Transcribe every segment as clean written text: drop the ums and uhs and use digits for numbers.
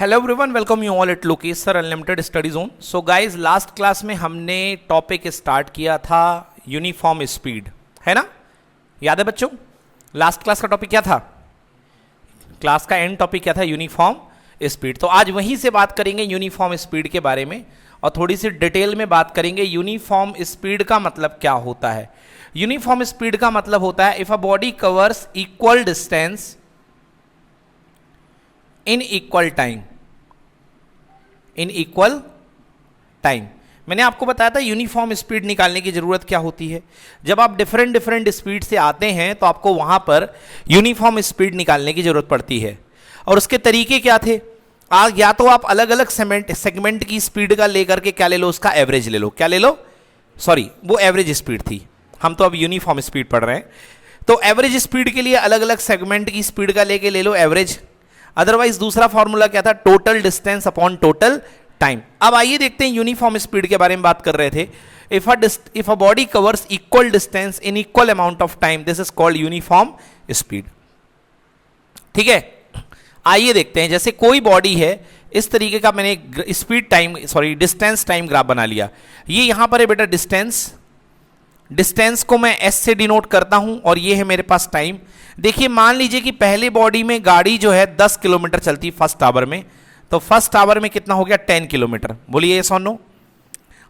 Hello everyone, welcome you all at Lokesh sir unlimited study zone. So guys, last class में हमने topic start किया था uniform speed, है ना? याद है बच्चों? लास्ट क्लास का टॉपिक क्या था? क्लास का एंड टॉपिक क्या था? Uniform speed. तो आज वहीं से बात करेंगे यूनिफॉर्म स्पीड के बारे में और थोड़ी सी डिटेल में बात करेंगे यूनिफॉर्म स्पीड का मतलब क्या होता है। यूनिफॉर्म स्पीड का मतलब होता है if a body covers equal distance in equal time, in equal time. मैंने आपको बताया था यूनिफॉर्म स्पीड निकालने की जरूरत क्या होती है। जब आप डिफरेंट स्पीड से आते हैं तो आपको वहां पर यूनिफॉर्म स्पीड निकालने की जरूरत पड़ती है। और उसके तरीके क्या थे? या तो आप अलग अलग सेगमेंट की स्पीड का लेकर के क्या ले लो, उसका एवरेज ले लो। क्या ले लो? सॉरी, वो एवरेज स्पीड थी, हम तो अब यूनिफॉर्म स्पीड पढ़ रहे हैं। तो एवरेज स्पीड के लिए अलग अलग सेगमेंट की स्पीड का लेके ले लो एवरेज। अदरवाइज दूसरा फॉर्मूला क्या था? Total distance upon total time. अब आइए देखते हैं यूनिफॉर्म स्पीड के बारे में बात कर रहे थे। If a body covers equal distance in equal amount of time, this is called uniform speed. ठीक है, आइए देखते हैं। जैसे कोई बॉडी है, इस तरीके का मैंने speed time sorry distance time graph बना लिया। ये यहां पर है बेटा डिस्टेंस को मैं एस से डिनोट करता हूं और ये है मेरे पास टाइम। देखिए, मान लीजिए कि पहले बॉडी में गाड़ी जो है 10 किलोमीटर चलती फर्स्ट आवर में, तो फर्स्ट आवर में कितना हो गया? 10 किलोमीटर। बोलिए यस और नो।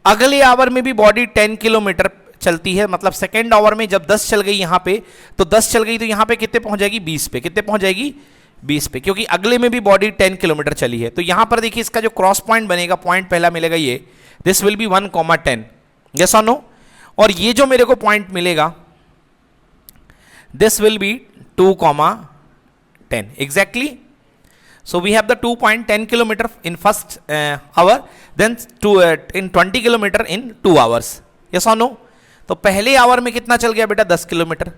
अगले आवर में भी बॉडी 10 किलोमीटर चलती है, मतलब सेकेंड आवर में जब 10 चल गई यहां पे, तो 10 चल गई तो यहां पे कितने पहुंच जाएगी? 20 पे। कितने पहुंच जाएगी? 20 पे, क्योंकि अगले में भी बॉडी 10 किलोमीटर चली है। तो यहां पर देखिए इसका जो क्रॉस पॉइंट बनेगा, पॉइंट पहला मिलेगा ये, दिस विल बी 1,10। यस और नो। और ये जो मेरे को पॉइंट मिलेगा, this will be 2,10 exactly. So we have the 2.10 kilometre in first hour, then in 20 kilometre in 2 hours. Yes और नो। तो पहले आवर में कितना चल गया बेटा? 10 किलोमीटर।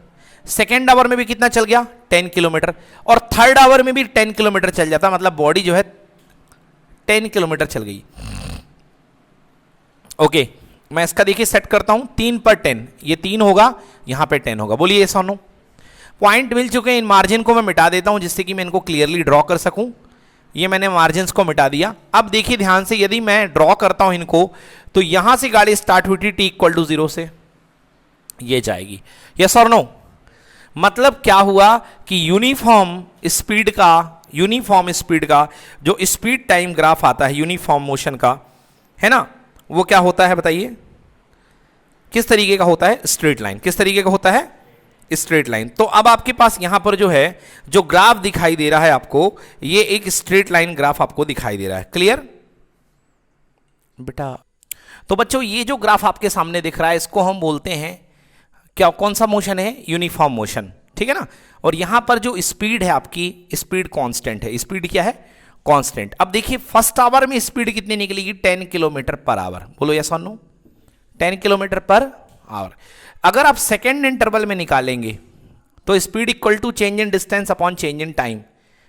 सेकेंड आवर में भी कितना चल गया? 10 किलोमीटर। और थर्ड आवर में भी 10 किलोमीटर चल जाता, मतलब बॉडी जो है 10 किलोमीटर चल गई। ओके, मैं इसका देखिए सेट करता हूं 3 पर 10, ये 3 होगा, यहां पे 10 होगा। बोलिए यस और नो। पॉइंट मिल चुके हैं, इन मार्जिन को मैं मिटा देता हूं जिससे कि मैं इनको क्लियरली ड्रॉ कर सकूं। ये मैंने मार्जिन को मिटा दिया। अब देखिए ध्यान से, यदि मैं ड्रॉ करता हूं इनको, तो यहां से गाड़ी स्टार्ट हुई थी t=0 से, ये जाएगी। यस और नो। मतलब क्या हुआ कि यूनिफॉर्म स्पीड का जो स्पीड टाइम ग्राफ आता है यूनिफॉर्म मोशन का, है ना, वो क्या होता है बताइए? किस तरीके का होता है? Straight line. किस तरीके का होता है? Straight line. तो अब आपके पास यहां पर जो है, जो ग्राफ दिखाई दे रहा है आपको, ये एक स्ट्रेट लाइन ग्राफ आपको दिखाई दे रहा है। क्लियर बेटा? तो बच्चों, ये जो ग्राफ आपके सामने दिख रहा है, इसको हम बोलते हैं क्या? कौन सा मोशन है? Uniform motion. ठीक है ना। और यहां पर जो स्पीड है आपकी, स्पीड कांस्टेंट है। स्पीड क्या है? कांस्टेंट। अब देखिए फर्स्ट आवर में स्पीड कितनी निकलेगी? 10 किलोमीटर पर आवर। बोलो यस और नो। 10 kilometre per our. अगर आप सेकेंड इंटरवल में निकालेंगे तो speed equal to change in distance upon change in time.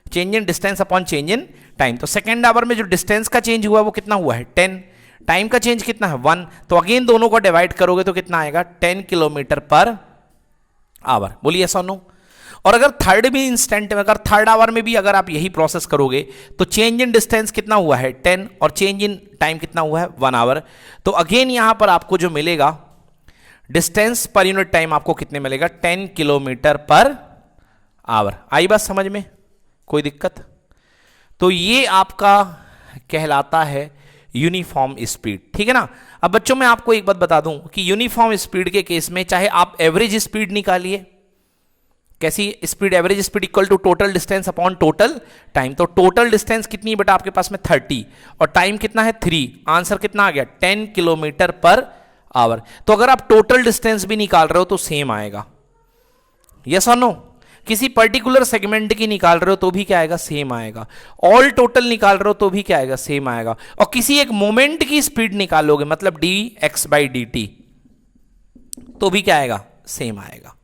Change in distance upon change in time. तो सेकेंड आवर में जो डिस्टेंस का चेंज हुआ वो कितना हुआ है? 10। टाइम का चेंज कितना है? 1। तो अगेन दोनों को डिवाइड करोगे तो कितना आएगा? 10 किलोमीटर पर आवर। बोलिए यस और नो। और अगर थर्ड भी इंस्टेंट में, अगर थर्ड आवर में भी अगर आप यही प्रोसेस करोगे तो चेंज इन डिस्टेंस कितना हुआ है? 10। और चेंज इन टाइम कितना हुआ है? 1 आवर। तो अगेन यहां पर आपको जो मिलेगा डिस्टेंस पर यूनिट टाइम आपको कितने मिलेगा? 10 किलोमीटर पर आवर। आई बात समझ में? कोई दिक्कत? तो ये आपका कहलाता है यूनिफॉर्म स्पीड। ठीक है ना। अब बच्चों, मैं आपको एक बात बता दूं कि यूनिफॉर्म स्पीड के केस में चाहे आप एवरेज स्पीड निकालिए, कैसी speed? Average speed equal to total distance upon total time. तो टोटल डिस्टेंस कितनी है बेटा आपके पास में? 30। और टाइम कितना है? 3। आंसर कितना आ गया? 10 किलोमीटर पर आवर। तो अगर आप टोटल डिस्टेंस भी निकाल रहे हो तो सेम आएगा। यस और नो। किसी पर्टिकुलर सेगमेंट की निकाल रहे हो तो भी क्या आएगा? सेम आएगा। ऑल टोटल निकाल रहे हो तो भी क्या आएगा? सेम आएगा। और किसी एक मोमेंट की स्पीड निकालोगे, मतलब dx/dt, तो भी क्या आएगा? सेम आएगा।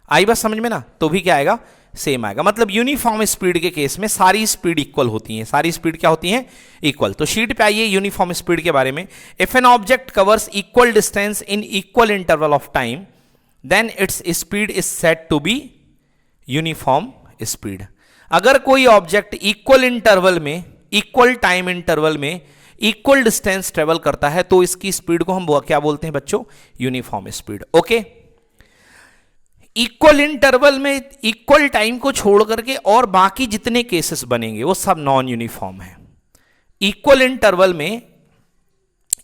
आई बात समझ में ना? तो भी क्या आएगा? सेम आएगा। मतलब यूनिफॉर्म स्पीड के केस में सारी स्पीड इक्वल होती हैं। सारी स्पीड क्या होती हैं? इक्वल। तो शीट पे आइए यूनिफॉर्म स्पीड के बारे में। If an object covers equal distance in equal interval of time, then its speed is said to be uniform speed. अगर कोई ऑब्जेक्ट इक्वल इंटरवल में इक्वल टाइम इंटरवल में इक्वल डिस्टेंस ट्रेवल करता है तो इसकी स्पीड को हम क्या बोलते हैं बच्चों? Uniform speed. Okay, equal interval में इक्वल टाइम को छोड़ करके और बाकी जितने केसेस बनेंगे वो सब नॉन यूनिफॉर्म है। इक्वल इंटरवल में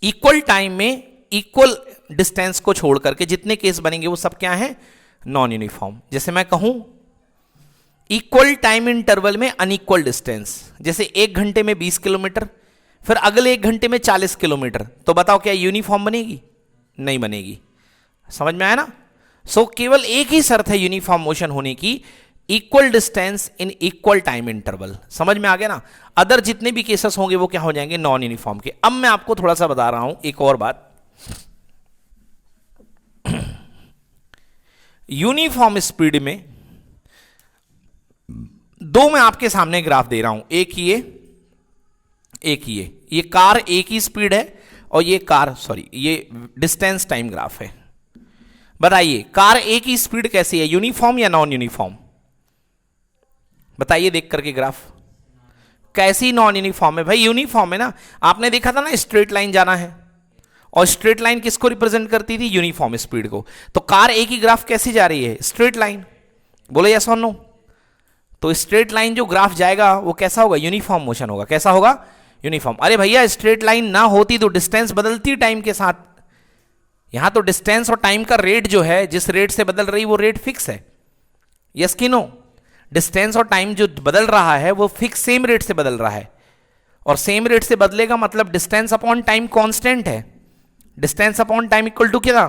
इक्वल टाइम में इक्वल डिस्टेंस को छोड़ करके जितने केस बनेंगे वो सब क्या है? Non uniform. जैसे मैं कहूं इक्वल टाइम इंटरवल में अनइक्वल डिस्टेंस, जैसे 1 घंटे में 20 किलोमीटर, फिर अगले 1 घंटे में 40 किलोमीटर, तो बताओ क्या यूनिफॉर्म बनेगी? नहीं बनेगी। समझ में आया ना? सो केवल एक ही शर्त है यूनिफॉर्म मोशन होने की, equal distance in equal time interval. समझ में आ गया ना? अदर जितने भी केसेस होंगे वो क्या हो जाएंगे? नॉन यूनिफॉर्म के। अब मैं आपको थोड़ा सा बता रहा हूं एक और बात। यूनिफॉर्म स्पीड में दो मैं आपके सामने ग्राफ दे रहा हूं, एक ये कार एक ही स्पीड है और ये डिस्टेंस टाइम ग्राफ है। बताइए कार एक ही स्पीड कैसी है? यूनिफॉर्म या नॉन यूनिफॉर्म? बताइए देख करके ग्राफ। कैसी नॉन यूनिफॉर्म है भाई? यूनिफॉर्म है ना। आपने देखा था ना स्ट्रेट लाइन जाना है, और स्ट्रेट लाइन किसको रिप्रेजेंट करती थी? यूनिफॉर्म स्पीड को। तो कार एक ही ग्राफ कैसी जा रही है? Straight line. बोलो यस और नो। तो स्ट्रेट लाइन जो ग्राफ जाएगा वो कैसा होगा? यूनिफॉर्म मोशन होगा। कैसा होगा? यूनिफॉर्म। अरे भैया स्ट्रेट लाइन ना होती तो डिस्टेंस बदलती टाइम के साथ। यहां तो डिस्टेंस और टाइम का रेट जो है, जिस रेट से बदल रही वो रेट फिक्स है। यस कि नो? डिस्टेंस और टाइम जो बदल रहा है वो फिक्स सेम रेट से बदल रहा है, और सेम रेट से बदलेगा मतलब डिस्टेंस अपॉन टाइम कांस्टेंट है। Distance upon time equal to क्या?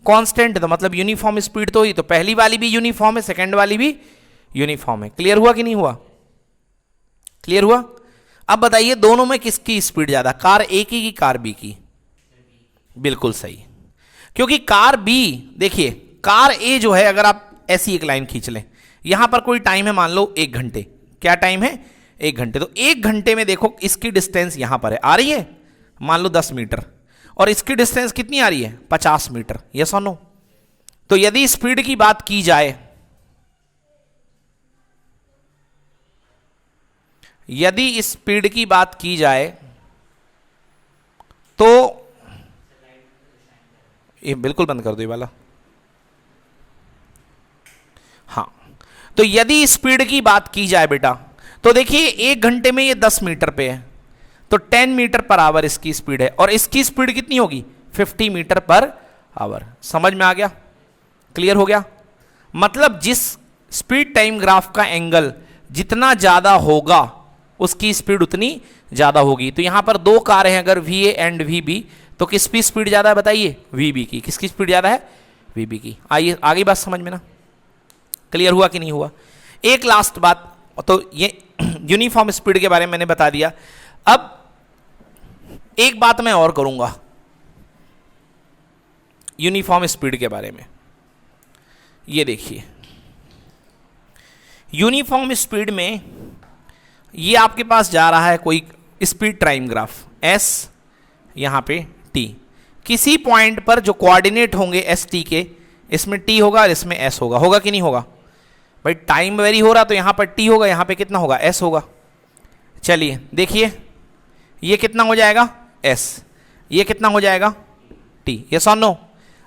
कांस्टेंट। तो मतलब यूनिफॉर्म स्पीड तो ही तो पहली वाली भी यूनिफॉर्म है, सेकंड वाली भी यूनिफॉर्म है। क्लियर हुआ कि नहीं हुआ? क्लियर हुआ? अब बताइए दोनों में किसकी स्पीड ज्यादा? कार ए की कार बी की? बिल्कुल सही, क्योंकि कार बी, देखिए कार ए जो है, अगर आप ऐसी एक लाइन खींच लें, यहां पर कोई टाइम है मान लो 1 घंटे। क्या टाइम है? 1 घंटे। तो 1 घंटे में देखो इसकी डिस्टेंस यहां पर है, आ रही है मान लो 10 मीटर, और इसकी डिस्टेंस कितनी आ रही है? 50 मीटर। यस और नो? तो यदि स्पीड की बात की जाए, यदि स्पीड की बात की जाए तो ये बिल्कुल बंद कर दो ये वाला। हां, तो यदि स्पीड की बात की जाए बेटा, तो देखिए 1 घंटे में ये 10 मीटर पे है, तो 10 मीटर पर आवर इसकी स्पीड है, और इसकी स्पीड कितनी होगी? 50 मीटर पर आवर। समझ में आ गया? क्लियर हो गया? मतलब जिस स्पीड टाइम ग्राफ का एंगल जितना ज्यादा होगा उसकी स्पीड उतनी ज्यादा होगी। तो यहां पर 2 कार हैं अगर VA एंड VB, तो किसकी स्पीड ज्यादा है? बताइए। VB की। किसकी स्पीड ज्यादा है? VB की। आइए आगे बात समझ में ना? क्लियर हुआ कि नहीं हुआ? एक लास्ट बात, तो ये यूनिफॉर्म स्पीड के बारे में मैंने बता दिया। अब एक बात मैं और करूंगा यूनिफॉर्म स्पीड के बारे में। ये देखिए यूनिफॉर्म स्पीड में ये आपके पास जा रहा है कोई स्पीड टाइम ग्राफ S, यहां पे T। किसी पॉइंट पर जो कोऑर्डिनेट होंगे ST के, इसमें T होगा और इसमें S होगा। होगा कि नहीं होगा? भाई टाइम वेरी हो रहा तो यहां पर T होगा, यहां पे कितना होगा? S होगा। चलिए देखिए ये कितना हो जाएगा? S। ये कितना हो जाएगा? T। यस और नो?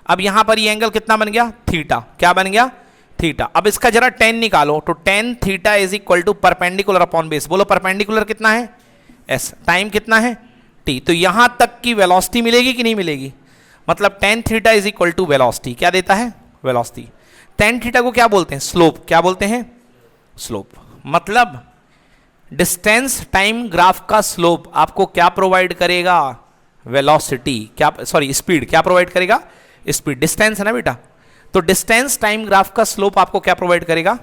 अब यहां पर ये एंगल कितना बन गया? थीटा। क्या बन गया? थीटा। अब इसका जरा tan निकालो, तो tan theta is equal to perpendicular upon base. बोलो परपेंडिकुलर कितना है? S। टाइम कितना है? T। तो यहां तक की वेलोसिटी मिलेगी कि नहीं मिलेगी? मतलब tan theta is equal to velocity. क्या देता है? वेलोसिटी। tan थीटा को क्या बोलते हैं? स्लोप। क्या बोलते हैं? स्लोप। मतलब डिस्टेंस टाइम ग्राफ का स्लोप आपको क्या प्रोवाइड करेगा? वेलोसिटी। क्या, सॉरी स्पीड। क्या प्रोवाइड करेगा? स्पीड। डिस्टेंस है ना बेटा, तो डिस्टेंस टाइम ग्राफ का स्लोप आपको क्या प्रोवाइड करेगा?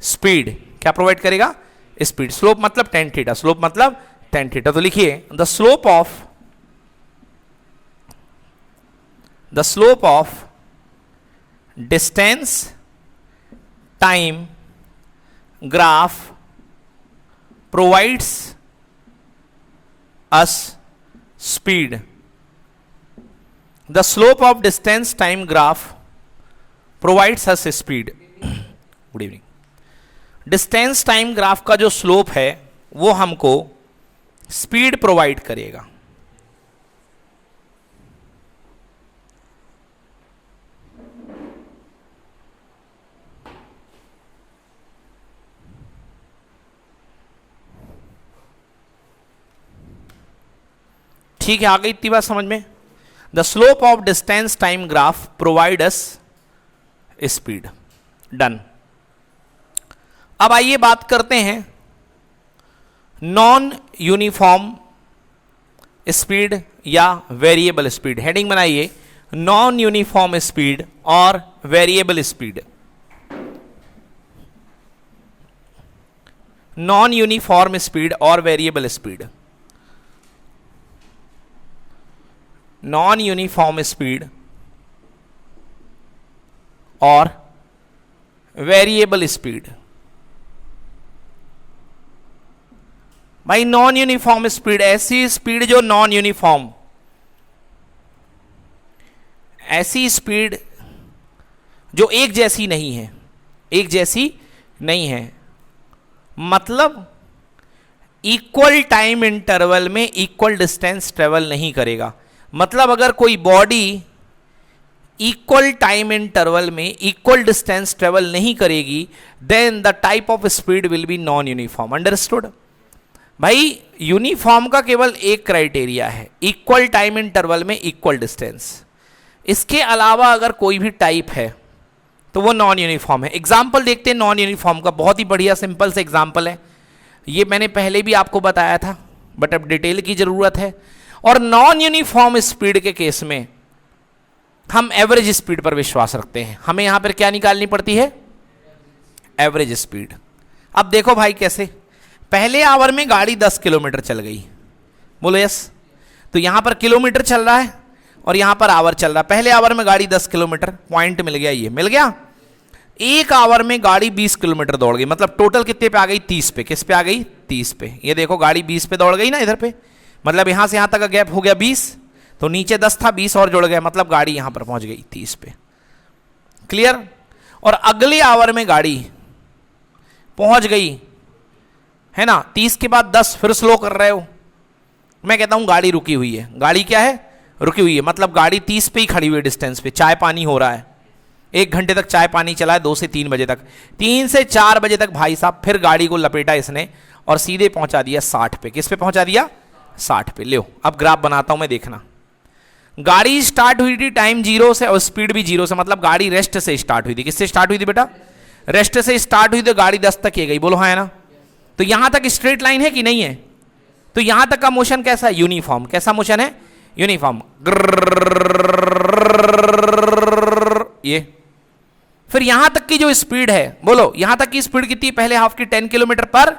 स्पीड। क्या प्रोवाइड करेगा? स्पीड। स्लोप मतलब tan थीटा। स्लोप मतलब tan थीटा। तो लिखिए the slope of distance time graph provides us speed. The slope of distance time graph provides us speed. Good evening. Distance time graph का जो slope है वो हमको speed provide करेगा। ठीक है, आ गई इतनी बात समझ में। The slope of distance time graph provide us speed. Done. अब आइए बात करते हैं नॉन यूनिफॉर्म स्पीड या वेरिएबल स्पीड। हेडिंग बनाइए नॉन यूनिफॉर्म स्पीड और variable speed. Non uniform speed और variable speed. Non uniform speed और वेरिएबल स्पीड। भाई नॉन यूनिफॉर्म स्पीड ऐसी स्पीड जो नॉन यूनिफॉर्म, ऐसी स्पीड जो एक जैसी नहीं है, एक जैसी नहीं है, मतलब इक्वल टाइम इंटरवल में इक्वल डिस्टेंस ट्रेवल नहीं करेगा। मतलब अगर कोई बॉडी इक्वल टाइम इंटरवल में इक्वल डिस्टेंस ट्रेवल नहीं करेगी, then the type of speed will be non uniform. Understood? भाई यूनिफॉर्म का केवल एक क्राइटेरिया है, इक्वल टाइम इंटरवल में इक्वल डिस्टेंस। इसके अलावा अगर कोई भी टाइप है तो वो नॉन यूनिफॉर्म है। एग्जाम्पल देखते हैं नॉन यूनिफॉर्म का, बहुत ही बढ़िया सिंपल से एग्जाम्पल है। ये मैंने पहले भी आपको बताया था, बट अब डिटेल की जरूरत है। और नॉन यूनिफॉर्म स्पीड के केस में हम एवरेज स्पीड पर विश्वास रखते हैं। हमें यहां पर क्या निकालनी पड़ती है? Average speed. अब देखो भाई कैसे, पहले आवर में गाड़ी 10 किलोमीटर चल गई, बोलो यस। तो यहां पर किलोमीटर चल रहा है और यहां पर आवर चल रहा है। पहले आवर में गाड़ी 10 किलोमीटर, पॉइंट मिल गया, ये मिल गया। एक आवर में गाड़ी 20 किलोमीटर दौड़ गई, मतलब टोटल कितने पे आ गई? 30 पे। किस पे आ गई? 30 पे। ये देखो गाड़ी 20 पे दौड़ गई ना इधर पे, मतलब यहां से यहां तक का गैप हो गया 20, तो नीचे 10 था, 20 और जुड़ गया, मतलब गाड़ी यहां पर पहुंच गई 30 पे। क्लियर? और अगले आवर में गाड़ी पहुंच गई है ना 30 के बाद 10, फिर स्लो कर रहे हो। मैं कहता हूं गाड़ी रुकी हुई है। गाड़ी क्या है? रुकी हुई है, मतलब गाड़ी 30 पे ही खड़ी हुई है डिस्टेंस पे। चाय पानी हो रहा है, 1 घंटे तक चाय पानी चला है, 2 से 3 बजे तक। 3 से 4 बजे तक भाई साहब फिर गाड़ी को लपेटा इसने और सीधे पहुंचा दिया 60 पे। किस पे पहुंचा दिया? 60 पे। लो अब ग्राफ बनाता हूं मैं, देखना। गाड़ी स्टार्ट हुई थी टाइम 0 से और स्पीड भी 0 से, मतलब गाड़ी रेस्ट से स्टार्ट हुई थी। किससे स्टार्ट हुई थी बेटा? रेस्ट से स्टार्ट हुई तो गाड़ी 10 तक ही गई, बोलो हाँ है ना। तो यहां तक स्ट्रेट लाइन है कि नहीं है? तो यहां तक का मोशन कैसा है? यूनिफॉर्म। कैसा मोशन है? यूनिफॉर्म। ये फिर यहां तक की जो स्पीड है, बोलो यहां तक की स्पीड कितनी? पहले हाफ की 10 kilometre per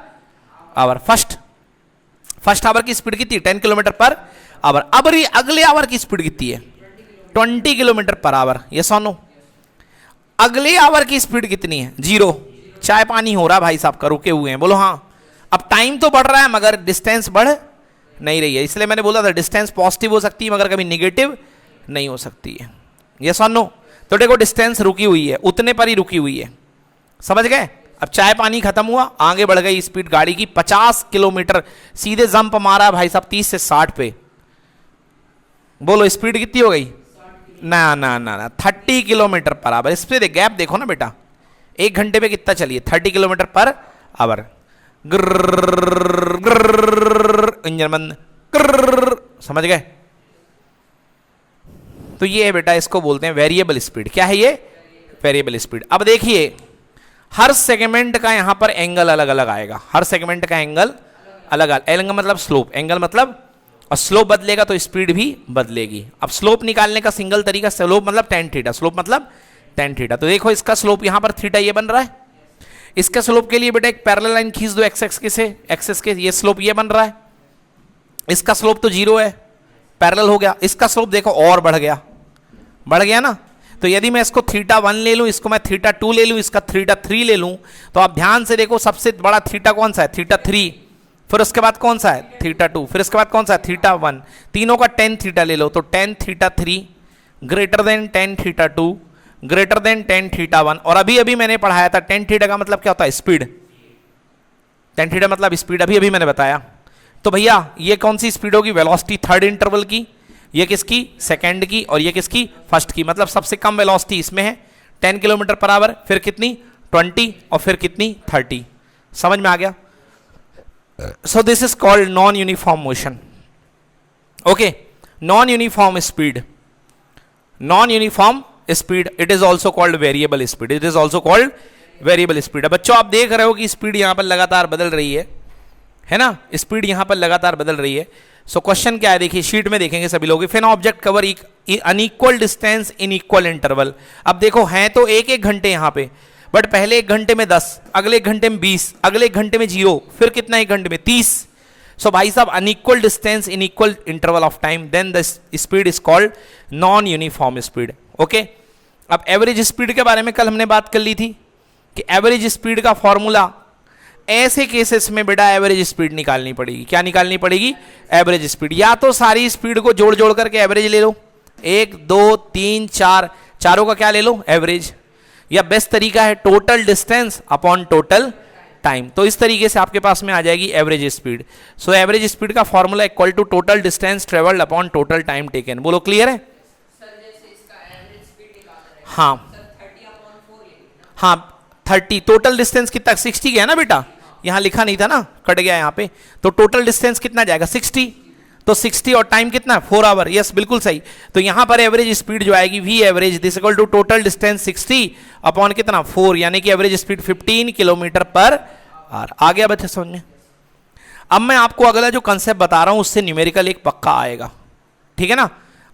our. First hour की स्पीड कितनी? 10 किलोमीटर पर आवर। अब अगले आवर की स्पीड कितनी है? 20 किलोमीटर पर आवर। ये सुनो, अगले आवर की स्पीड कितनी है? 0। चाय पानी हो रहा भाई साहब का, रुके हुए हैं, बोलो हाँ। अब टाइम तो बढ़ रहा है मगर डिस्टेंस बढ़ नहीं रही है, इसलिए मैंने बोला था डिस्टेंस पॉजिटिव हो सकती है मगर कभी निगेटिव नहीं हो सकती है। ये सुनो, तो देखो डिस्टेंस रुकी हुई है, उतने पर ही रुकी हुई है, समझ गए? अब चाय पानी खत्म हुआ, आगे बढ़ गई स्पीड गाड़ी की 50 किलोमीटर, सीधे जंप मारा भाई साहब 30 से 60 पे। बोलो स्पीड कितनी हो गई? ना ना ना ना 30 किलोमीटर पर आवर। इस पे गैप देखो ना बेटा, 1 घंटे पे कितना चलिए? 30 किलोमीटर पर आवर। इंजन बंद, समझ गए? तो ये है बेटा, इसको बोलते हैं वेरिएबल स्पीड। क्या है ये? Variable speed. अब देखिए हर सेगमेंट का यहां पर एंगल अलग अलग आएगा, हर सेगमेंट का एंगल अलग अलग। एंगल मतलब स्लोप, एंगल मतलब, और स्लोप बदलेगा तो स्पीड भी बदलेगी। अब स्लोप निकालने का सिंगल तरीका, स्लोप मतलब tan थीटा, स्लोप मतलब tan थीटा। तो देखो इसका स्लोप यहां पर थीटा ये बन रहा है, इसके स्लोप के लिए बेटा एक पैरेलल लाइन खींच दो एक्स एक्सिस के, ये स्लोप ये बन रहा है। इसका स्लोप तो 0 है, पैरेलल हो गया। इसका स्लोप देखो और बढ़ गया ना। तो यदि मैं इसको θ1 ले लूं, इसको मैं θ2 ले लूं, इसका θ3 ले लूं, तो आप ध्यान से देखो सबसे बड़ा थीटा कौन सा है? θ3। फिर उसके बाद कौन सा है? θ2। फिर इसके बाद कौन सा है? θ1। तीनों का tan थीटा ले लो, तो tan θ3 greater than tan θ2 greater than tan θ1। और अभी अभी मैंने पढ़ाया था tan थीटा का मतलब क्या होता है? स्पीड। tan थीटा मतलब स्पीड, अभी अभी मैंने बताया। तो भैया ये कौन सी स्पीड होगी, वेलोसिटी थर्ड इंटरवल की, ये किसकी, सेकंड की, और ये किसकी, फर्स्ट की। मतलब सबसे कम वेलोसिटी इसमें है 10 किलोमीटर पर आवर, फिर कितनी 20, और फिर कितनी 30। समझ में आ गया? So this is called non uniform motion. Okay, non uniform speed, non uniform speed, it is also called variable speed, it is also called variable speed. बच्चों आप देख रहे हो कि स्पीड यहां पर लगातार बदल रही है ना, स्पीड यहां पर लगातार बदल रही है। सो क्वेश्चन क्या है, देखिए शीट में देखेंगे सभी लोग। If an object cover unequal distance in equal interval. अब देखो हैं तो एक एक घंटे यहां पे, बट पहले एक घंटे में 10, अगले एक घंटे में 20, अगले एक घंटे में 0, फिर कितना एक घंटे में 30। सो भाई साहब unequal distance in equal interval of time, then the speed is called non uniform speed. Okay, अब एवरेज स्पीड के बारे में कल हमने बात कर ली थी कि एवरेज स्पीड का फॉर्मूला, ऐसे केसेस में बेटा एवरेज स्पीड निकालनी पड़ेगी। क्या निकालनी पड़ेगी, एवरेज स्पीड। या तो सारी स्पीड को जोड़ जोड़ करके एवरेज ले लो, 1 2 3 4, चारों का क्या ले लो, एवरेज। या बेस्ट तरीका है total distance upon total time. तो इस तरीके से आपके पास में आ जाएगी average speed. So average speed का formula equal to total distance travelled upon total time taken. बोलो क्लियर है? हाँ हाँ 30, टोटल डिस्टेंस कितना 60 गया ना बेटा, यहां लिखा नहीं था ना, कट गया यहां पे। तो टोटल डिस्टेंस कितना जाएगा 60, तो 60 और टाइम कितना 4 आवर। यस बिल्कुल सही। तो यहां पर एवरेज स्पीड जो आएगी v average this equal to total distance 60 upon कितना 4, यानी कि average speed 15 kilometre per hour. आ गया बच्चे समझ में? अब मैं आपको अगला जो कंसेप्ट बता रहा हूं उससे न्यूमेरिकल एक पक्का आएगा, ठीक है ना।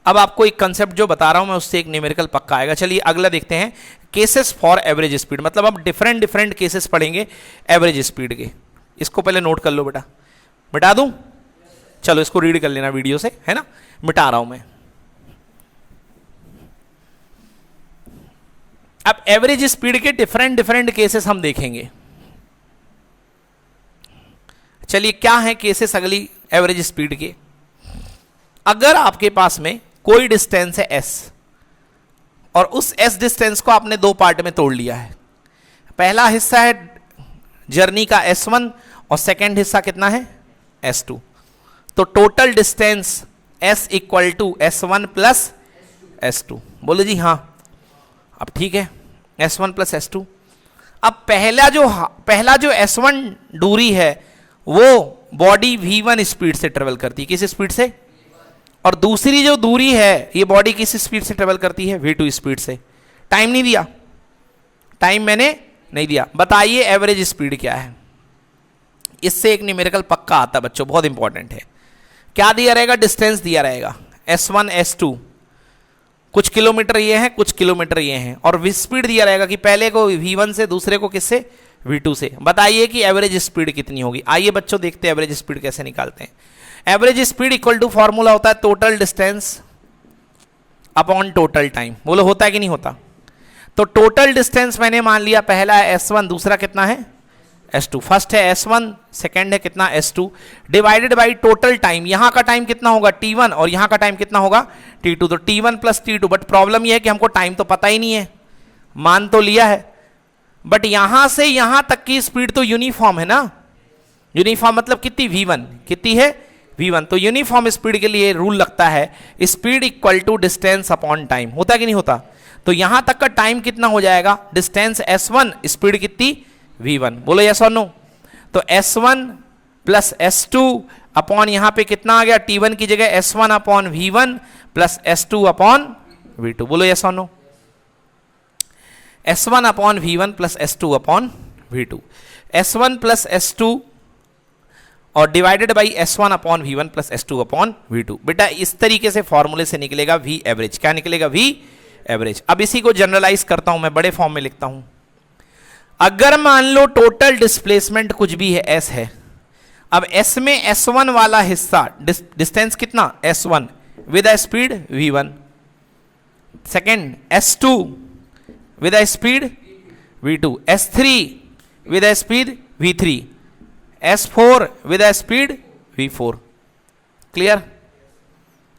अब आपको एक कंसेप्ट जो बता रहा हूं मैं उससे एक न्यूमेरिकल पक्का आएगा। चलिए अगला देखते हैं, केसेस फॉर एवरेज स्पीड। मतलब अब डिफरेंट केसेस पढ़ेंगे एवरेज स्पीड के। इसको पहले नोट कर लो बेटा, मिटा दूं? चलो इसको रीड कर लेना वीडियो से, है ना, मिटा रहा हूं मैं। अब एवरेज स्पीड के डिफरेंट केसेस हम देखेंगे। चलिए क्या है केसेस अगली एवरेज स्पीड के। अगर आपके पास में कोई डिस्टेंस है s, और उस s डिस्टेंस को आपने दो पार्ट में तोड़ लिया है। पहला हिस्सा है जर्नी का s1 और सेकंड हिस्सा कितना है s2। तो total distance s equal to s1 plus s2। बोलो जी हाँ, अब ठीक है, s1 प्लस s2। अब पहला जो s1 दूरी है वो बॉडी v1 स्पीड से ट्रेवल करती है। किस स्पीड से? और दूसरी जो दूरी है ये बॉडी किस स्पीड से ट्रेवल करती है, v2 स्पीड से। टाइम नहीं दिया, टाइम मैंने नहीं दिया। बताइए एवरेज स्पीड क्या है। इससे एक न्यूमेरिकल पक्का आता है बच्चों, बहुत इंपॉर्टेंट है। क्या दिया रहेगा, डिस्टेंस दिया रहेगा s1 s2, कुछ किलोमीटर ये है कुछ किलोमीटर ये हैं, और स्पीड दिया रहेगा कि पहले को v1 से दूसरे को किससे, v2 से। बताइए कि एवरेज स्पीड कितनी होगी। आइए बच्चों देखते हैं एवरेज स्पीड कैसे निकालते हैं। Average speed equal to formula होता है total distance upon total time. बोलो होता है कि नहीं होता? तो टोटल डिस्टेंस मैंने मान लिया पहला है s1, दूसरा कितना है s2। फर्स्ट है s1, सेकंड है कितना s2, divided by total time. यहां का टाइम कितना होगा t1 और यहां का टाइम कितना होगा t2। तो t1 plus t2। But problem यह है कि हमको टाइम तो पता ही नहीं है, मान तो लिया है, बट यहां से यहां तक की स्पीड तो यूनिफॉर्म है ना। यूनिफॉर्म मतलब कितनी, v1 कितनी है, v1। तो यूनिफॉर्म स्पीड के लिए रूल लगता है speed equal to distance upon time. होता है कि नहीं होता? तो यहां तक का टाइम कितना हो जाएगा, डिस्टेंस s1, स्पीड कितनी v1। बोलो यस और नो। तो s1 प्लस s2 अपॉन यहां पे कितना आ गया, t1 की जगह s1 upon v1 plus s2 upon v2। बोलो यस और no. s1 upon v1 plus s2 upon v2, s1 plus s2 और divided by s1 upon v1 plus s2 upon v2। बेटा इस तरीके से फॉर्मूले से निकलेगा v एवरेज। क्या निकलेगा, v एवरेज। अब इसी को जनरलाइज करता हूं मैं, बड़े फॉर्म में लिखता हूं। अगर मान लो टोटल डिस्प्लेसमेंट कुछ भी है s है, अब s में s1 वाला हिस्सा डिस्टेंस कितना s1 with a speed v1, second s2 with a speed v2, s3 with a speed v3, s4 with a speed v4। Clear?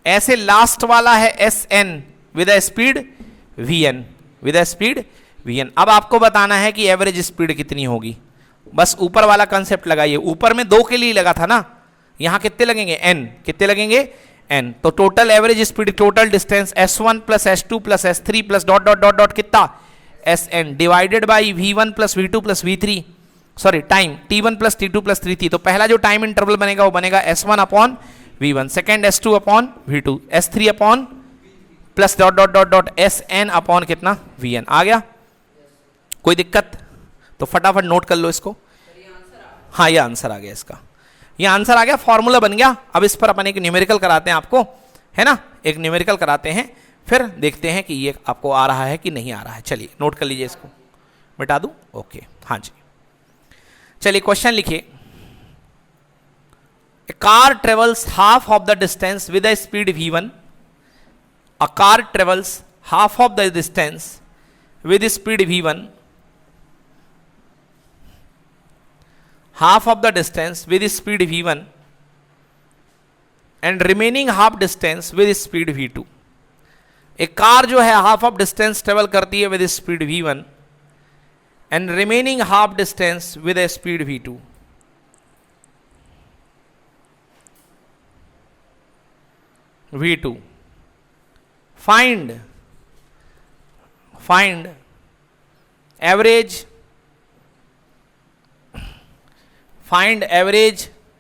ऐसे लास्ट वाला है sn with a speed vn, with a speed vn। अब आपको बताना है कि average speed कितनी होगी। बस ऊपर वाला कंसेप्ट लगाइए। ऊपर में 2 के लिए लगा था ना, यहां कितने लगेंगे n, कितने लगेंगे n, तो total average speed, total distance s1 plus s2 plus s3 plus dot dot dot dot कितना sn divided by v1 plus v2 plus v3, sorry time t1 plus t2 plus t3। तो पहला जो time interval बनेगा वो बनेगा s1 upon v1, second s2 upon v2, s3 upon plus dot dot dot dot sn upon कितना vn। आ गया, कोई दिक्कत? तो फटाफट नोट कर लो इसको। हाँ ये आंसर आ गया इसका, ये आंसर आ गया, फॉर्मूला बन गया। अब इस पर अपन एक न्यूमेरिकल कराते हैं आपको, है ना, एक न्यूमेरिकल कराते हैं, फिर देखते हैं कि ये आपको आ रहा है कि नहीं आ रहा है। चलिए नोट कर लीजिए इसको, मिटा दूं, ओके, हाँ जी। चलिए क्वेश्चन लिखिए, A car travels half of the distance with a speed v1. A car travels half of the distance with speed v1. Half of the distance with speed v1 and remaining half distance with speed v2. एक car जो है half of distance travel करती है with speed v1 and remaining half distance with speed v2. v2 find average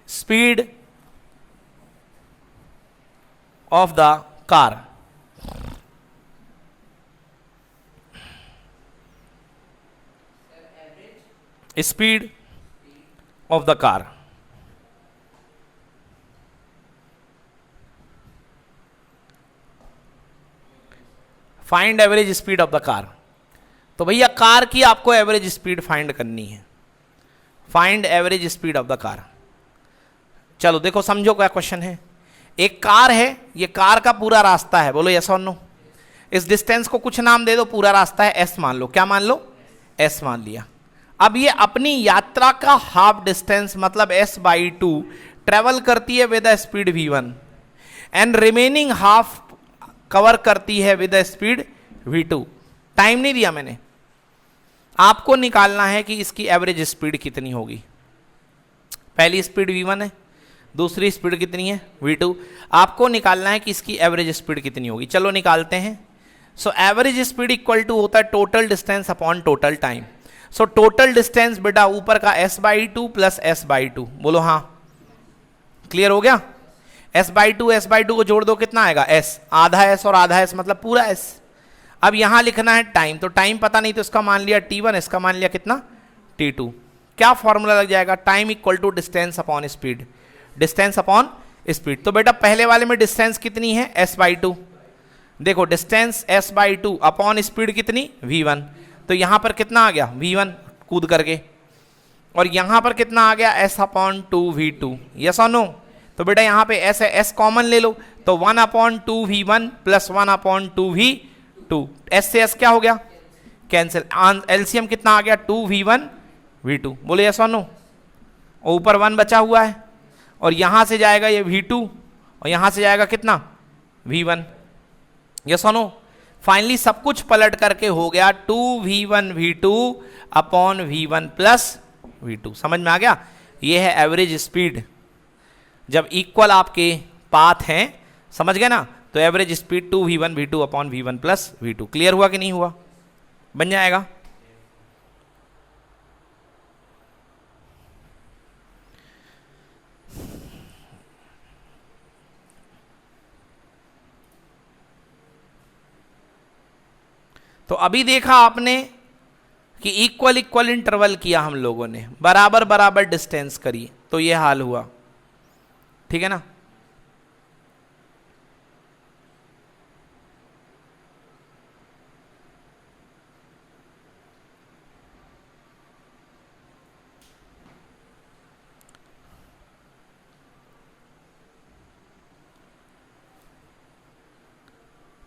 speed of the car. Speed of the car. Find average speed of the car. तो भैया car की आपको average speed find करनी है. Find average speed of the car. चलो देखो समझो क्या क्वेश्चन है. एक कार है, ये कार का पूरा रास्ता है, बोलो यस और नो. इस डिस्टेंस को कुछ नाम दे दो, पूरा रास्ता है एस मान लो. क्या मान लो? एस मान लिया. अब ये अपनी यात्रा का हाफ डिस्टेंस मतलब s/2 ट्रेवल करती है with speed v1 and remaining half cover करती है विद स्पीड v2. टाइम नहीं दिया मैंने, आपको निकालना है कि इसकी एवरेज स्पीड कितनी होगी. पहली स्पीड v1 है, दूसरी स्पीड कितनी है v2. आपको निकालना है कि इसकी एवरेज स्पीड कितनी होगी. चलो निकालते हैं. So average speed equal to होता है total distance upon total time. So total distance बेटा ऊपर का s/2 प्लस s/2. बोलो हाँ, क्लियर हो गया. s/2 को जोड़ दो, कितना आएगा s. आधा s और आधा s मतलब पूरा s. अब यहां लिखना है टाइम, तो टाइम पता नहीं तो इसका मान लिया t1, इसका मान लिया कितना t2. क्या फॉर्मूला लग जाएगा? Time equal to distance upon speed. Distance upon speed. तो बेटा पहले वाले में डिस्टेंस कितनी है s/2. देखो डिस्टेंस s/2 अपॉन स्पीड कितनी v1. तो यहां पर कितना आ गया v1 कूद करके, और यहां पर कितना आ गया s/2v2. यस और नो. तो बेटा यहां पे s है, s कॉमन ले लो, तो 1/2v1 प्लस 1/2v2. s से s क्या हो गया? कैंसिल. एलसीएम कितना आ गया? 2v1 v2. बोले यस और नो. और ऊपर 1 बचा हुआ है, और यहां से जाएगा ये v2 और यहां से जाएगा कितना v1. यस और नो. फाइनली सब कुछ पलट करके हो गया 2v1 v2 upon v1 plus v2. समझ में आ गया? ये है एवरेज स्पीड जब इक्वल आपके पाथ हैं. समझ गए ना? तो average speed 2v1 v2 upon v1 plus v2. Clear हुआ कि नहीं हुआ? बन जाएगा. तो अभी देखा आपने कि इक्वल इक्वल इंटरवल किया हम लोगों ने, बराबर बराबर डिस्टेंस करी, तो ये हाल हुआ. ठीक है ना?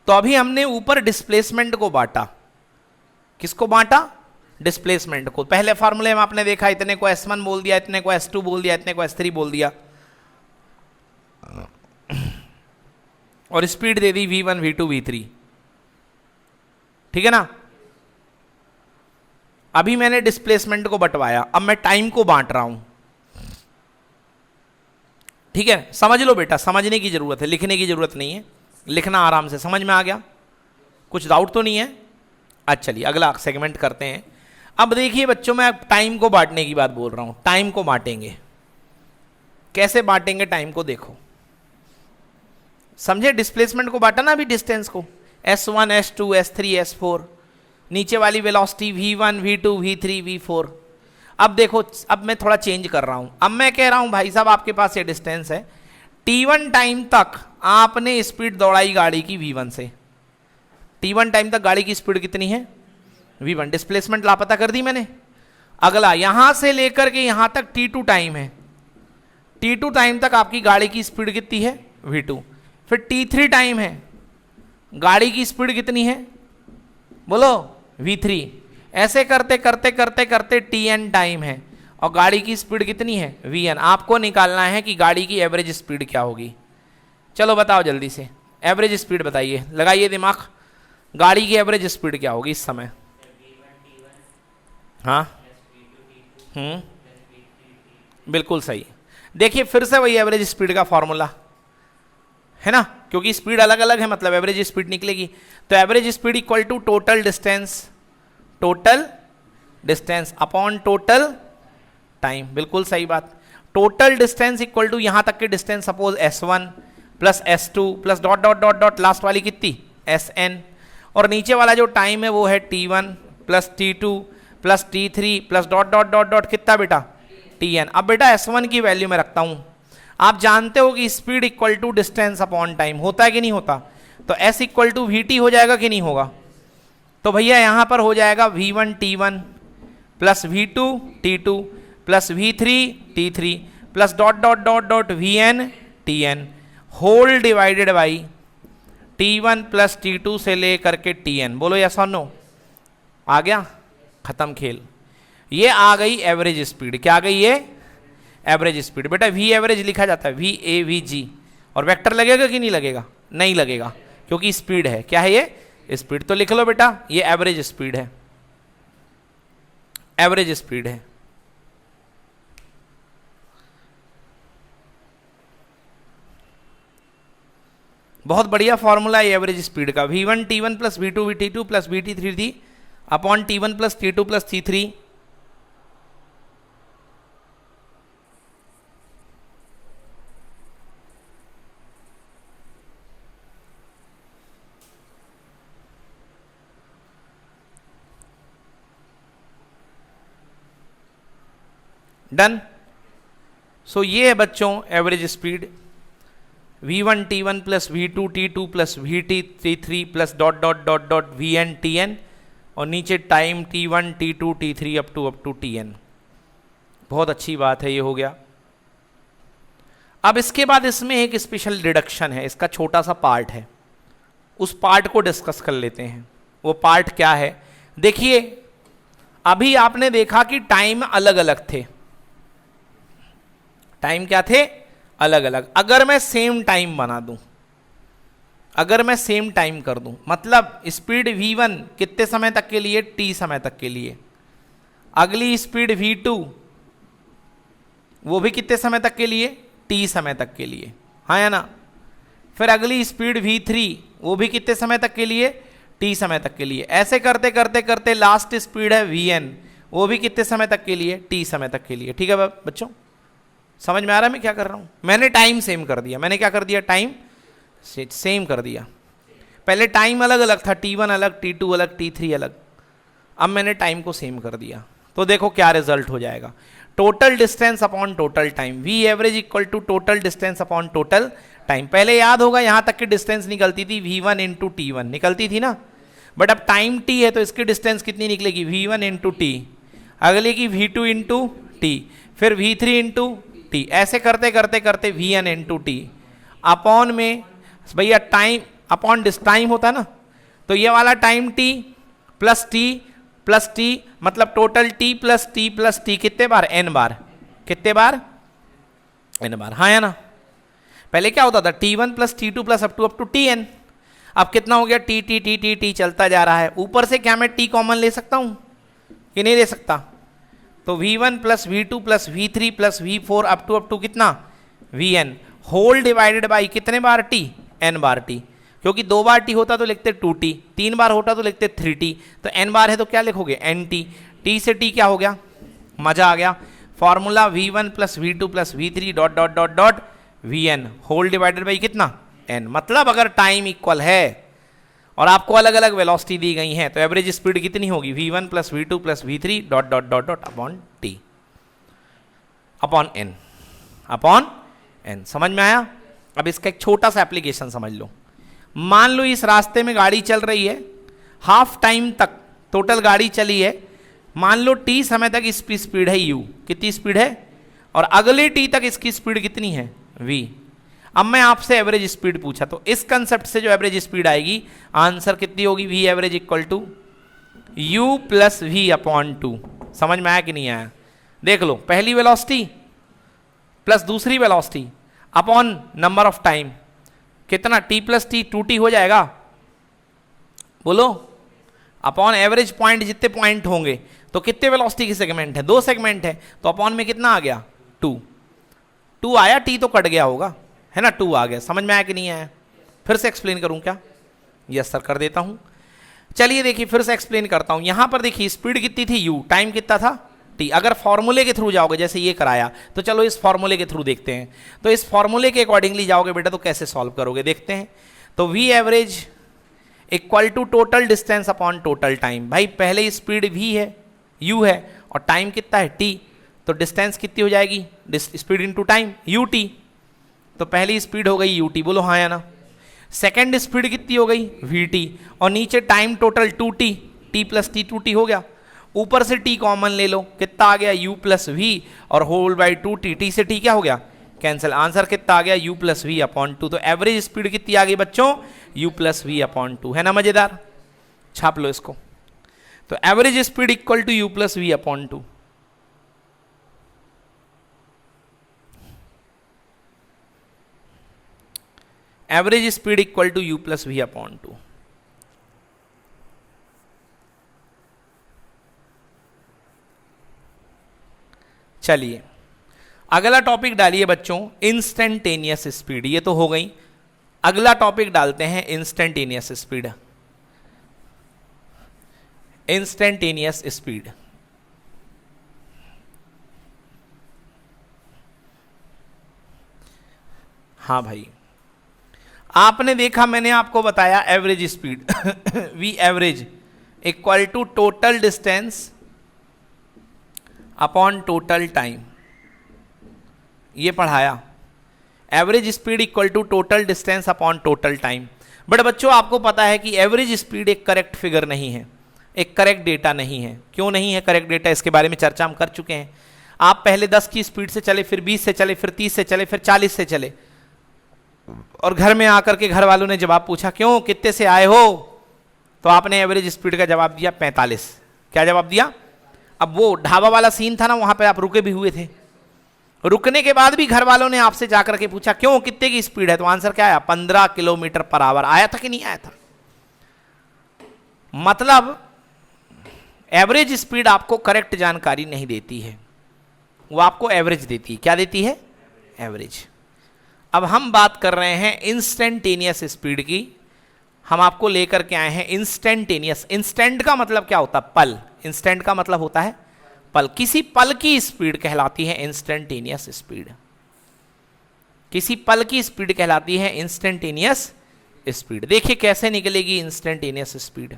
तो अभी हमने ऊपर डिस्प्लेसमेंट को बांटा. किसको बांटा? डिस्प्लेसमेंट को. पहले फॉर्मूले में आपने देखा इतने को S1 बोल दिया, इतने को S2 बोल दिया, इतने को S3 बोल दिया, और स्पीड दे दी v1 v2 v3. ठीक है ना? अभी मैंने डिस्प्लेसमेंट को बंटवाया, अब मैं टाइम को बांट रहा हूं. ठीक है, समझ लो बेटा, समझने की जरूरत है, लिखने की जरूरत नहीं है, लिखना आराम से। समझ में आ गया? कुछ डाउट तो नहीं है? अच्छा चलिए अगला सेगमेंट करते हैं। अब देखिए बच्चों, मैं टाइम को बांटने की बात बोल रहा हूं। टाइम को बांटेंगे, कैसे बांटेंगे टाइम को? देखो, समझे? डिस्प्लेसमेंट को बांटा ना अभी, डिस्टेंस को, S1 S2 S3 S4, नीचे वाली velocity V1 V2 V3 V4। अब देखो, अब मैं थोड़ा चेंज कर रहा हूं। अब मैं कह रहा हूं भाई साहब आपके पास ये डिस्टेंस है, T1 टाइम तक आपने स्पीड दौड़ाई गाड़ी की V1 से। T1 टाइम तक गाड़ी की स्पीड कितनी है? V1। डिस्प्लेसमेंट लापता कर दी मैंने। अगला, यहां से लेकर के यहां तक T2 टाइम है, T2 टाइम तक आपकी गाड़ी की स्पीड कितनी है? V2। फिर T3 टाइम है, गाड़ी की स्पीड कितनी है? बोलो, V3। ऐसे करते करते करते करते Tn टाइम है और गाड़ी की स्पीड कितनी है? Vn। आपको निकालना है कि गाड़ी की एवरेज स्पीड क्या होगी। चलो बताओ जल्दी से, एवरेज स्पीड बताइए, लगाइए दिमाग। गाड़ी की एवरेज स्पीड क्या होगी इस समय? हाँ, बिल्कुल सही। देखिए फिर से वही एवरेज स्पीड का फॉर्मूला है ना, क्योंकि स्पीड अलग अलग है, मतलब एवरेज स्पीड निकलेगी। तो average speed equal to total distance upon total time. बिल्कुल सही बात। टोटल डिस्टेंस इक्वल टू यहां तक के distance, suppose S1 plus S2 plus dot dot dot dot last वाली कितनी? Sn। और नीचे वाला जो टाइम है वो है T1 plus T2 plus T3 plus dot dot dot dot कितना बेटा? Tn। अब बेटा S1 की वैल्यू में रखता हूं। आप जानते हो कि speed equal to distance upon time होता है कि नहीं होता? तो S इक्वल टू VT हो जाएगा कि नहीं होगा? तो भैया यहां पर हो जाएगा V1 T1 plus V2 T2 plus V3 T3 plus dot dot dot dot Vn Tn whole divided by T1 plus T2 से लेकर के Tn। बोलो यस और नो? आ गया, खत्म खेल। ये आ गई एवरेज स्पीड। क्या आ गई ये? Average speed. बेटा V एवरेज लिखा जाता है VAVG, और वेक्टर लगेगा कि नहीं लगेगा? नहीं लगेगा, क्योंकि स्पीड है। क्या है ये? स्पीड। तो लिख लो बेटा, ये एवरेज स्पीड है, एवरेज स्पीड है। बहुत बढ़िया फॉर्मूला है एवरेज स्पीड का। V1 T1 plus V2 T2 plus VT 3 upon T1 plus T2 plus T3। Done. So ये है बच्चों average speed. V1 T1 plus V2 T2 plus VT T3 plus dot dot dot dot Vn Tn, और नीचे time T1 T2 T3 up to Tn। बहुत अच्छी बात है, ये हो गया। अब इसके बाद इसमें एक स्पेशल डिडक्शन है, इसका छोटा सा पार्ट है, उस पार्ट को डिस्कस कर लेते हैं। वो पार्ट क्या है? देखिए, अभी आपने देखा कि टाइम अलग अलग थे। टाइम क्या थे? अलग अलग। अगर मैं सेम टाइम बना दूं, अगर मैं सेम टाइम कर दूं, मतलब स्पीड V1 कितने समय तक के लिए? T समय तक के लिए। अगली स्पीड V2 वो भी कितने समय तक के लिए? T समय तक के लिए, हाँ या ना? फिर अगली स्पीड V3 वो भी कितने समय तक के लिए? T समय तक के लिए। ऐसे करते करते करते लास्ट स्पीड है Vn, वो भी कितने समय तक के लिए? T समय तक के लिए। ठीक है बच्चों, समझ में आ रहा है मैं क्या कर रहा हूं? मैंने टाइम सेम कर दिया। मैंने क्या कर दिया? टाइम सेम कर दिया। पहले टाइम अलग अलग था, T1 अलग, T2 अलग, T3 अलग। अब मैंने टाइम को सेम कर दिया। तो देखो क्या रिजल्ट हो जाएगा। Total distance upon total time, V average equal to total distance upon total time. पहले याद होगा यहां तक की डिस्टेंस निकलती थी V1 इंटू T1 निकलती थी ना, बट अब टाइम T है तो इसकी डिस्टेंस कितनी निकलेगी? V1 into T। अगले की V2 इंटू T, फिर V3 इंटू T। ऐसे करते करते करते Vn इंटू T अपॉन में भैया टाइम अपॉन टाइम होता ना, तो ये वाला टाइम T प्लस T मतलब टोटल T प्लस T कितने बार? N बार। कितने बार? N बार, हाँ या ना? पहले क्या होता था? T1 plus T2 plus up to Tn। अब कितना हो गया? T चलता जा रहा है। ऊपर से क्या मैं T कॉमन ले सकता हूं कि नहीं ले सकता? तो V1 plus V2 plus V3 plus V4 up to कितना? Vn। होल डिवाइडेड बाई कितने बार टी, n बार टी, क्योंकि 2 बार टी होता तो लिखते 2t, 3 बार होता तो लिखते 3t, तो n बार है तो क्या लिखोगे nt, t से t क्या हो गया, मजा आ गया, formula v1 plus v2 plus v3 dot dot dot dot vn whole divided by कितना n। मतलब अगर टाइम इक्वल है और आपको अलग अलग वेलोसिटी दी गई है तो एवरेज स्पीड कितनी होगी, v1 plus v2 plus v3 dot dot dot dot upon t upon n। समझ में आया? अब इसका एक छोटा सा एप्लीकेशन समझ लो। मान लो इस रास्ते में गाड़ी चल रही है, हाफ टाइम तक टोटल गाड़ी चली है, मान लो t समय तक इसकी स्पीड है u, कितनी स्पीड है, और अगले t तक इसकी स्पीड कितनी है v। अब मैं आपसे एवरेज स्पीड पूछा तो इस कंसेप्ट से जो एवरेज स्पीड आएगी, आंसर कितनी होगी, v average equal to u plus v upon 2। समझ में आया कि नहीं आया? देख लो, पहली वेलोसिटी प्लस दूसरी velocity upon number of time, कितना t प्लस t 2t हो जाएगा, बोलो, अपॉन एवरेज पॉइंट, जितने पॉइंट होंगे तो कितने वेलोसिटी की सेगमेंट है, 2 सेगमेंट है, तो अपॉन में कितना आ गया 2 आया, t तो कट गया होगा, है ना, 2 आ गया। समझ में आया कि नहीं आया? फिर से एक्सप्लेन करूं क्या? यस सर, कर देता हूं। चलिए देखिए, फिर से एक्सप्लेन करता हूं। यहां पर देखिए स्पीड कितनी थी u, टाइम कितना था t। अगर फॉर्मूले के थ्रू जाओगे, जैसे ये कराया, तो चलो इस फॉर्मूले के थ्रू देखते हैं। तो इस फॉर्मूले के अकॉर्डिंगली जाओगे बेटा तो कैसे सॉल्व करोगे, देखते हैं। तो v average equal to total distance upon total time. भाई पहले स्पीड v है, u है, और टाइम कितना है t, तो डिस्टेंस कितनी हो जाएगी, स्पीड इनटू टाइम ut। तो पहली स्पीड हो गई ut, बोलो हाँ या ना। सेकेंड स्पीड कितनी हो गई vt, और नीचे time total 2t, t plus t 2t हो गया। ऊपर से t कॉमन ले लो, कितना आ गया u प्लस v, और होल बाई 2t, t से t क्या हो गया, कैंसिल। आंसर कितना आ गया, u प्लस v अपॉन 2। तो एवरेज स्पीड कितनी आ गई बच्चों, u प्लस v अपॉन 2। है ना मजेदार? छाप लो इसको। तो average speed equal to u plus v upon 2। Average speed equal to u plus v upon 2। चलिए अगला टॉपिक डालिए बच्चों, इंस्टेंटेनियस स्पीड। ये तो हो गई, अगला टॉपिक डालते हैं इंस्टेंटेनियस स्पीड। इंस्टेंटेनियस स्पीड, हाँ भाई, आपने देखा, मैंने आपको बताया average speed v average equal to total distance upon total time, ये पढ़ाया। Average speed equal to total distance upon total time. But बच्चों आपको पता है कि एवरेज स्पीड एक करेक्ट फिगर नहीं है, एक करेक्ट डेटा नहीं है। क्यों नहीं है करेक्ट डेटा, इसके बारे में चर्चा हम कर चुके हैं। आप पहले 10 की स्पीड से चले, फिर 20 से चले, फिर 30 से चले, फिर 40 से चले, और घर में आकर के घर वालों ने जवाब पूछा क्यों, कितने से आए हो, तो आपने एवरेज स्पीड का जवाब दिया 45। क्या जवाब दिया? अब वो ढाबा वाला सीन था ना, वहां पे आप रुके भी हुए थे, रुकने के बाद भी घर वालों ने आपसे जाकर के पूछा क्यों, कितने की स्पीड है, तो आंसर क्या आया, 15 किलोमीटर पर आवर। आया था कि नहीं आया था? मतलब एवरेज स्पीड आपको करेक्ट जानकारी नहीं देती है, वो आपको एवरेज देती है। क्या देती है? एवरेज। अब हम बात कर रहे हैं इंस्टेंटेनियस स्पीड की। हम आपको लेकर के आए हैं इंस्टेंटेनियस। इंस्टेंट का मतलब क्या होता है? पल। इंस्टेंट का मतलब होता है पल। किसी पल की स्पीड कहलाती है इंस्टेंटेनियस स्पीड। किसी पल की स्पीड कहलाती है इंस्टेंटेनियस स्पीड। देखिए कैसे निकलेगी इंस्टेंटेनियस स्पीड।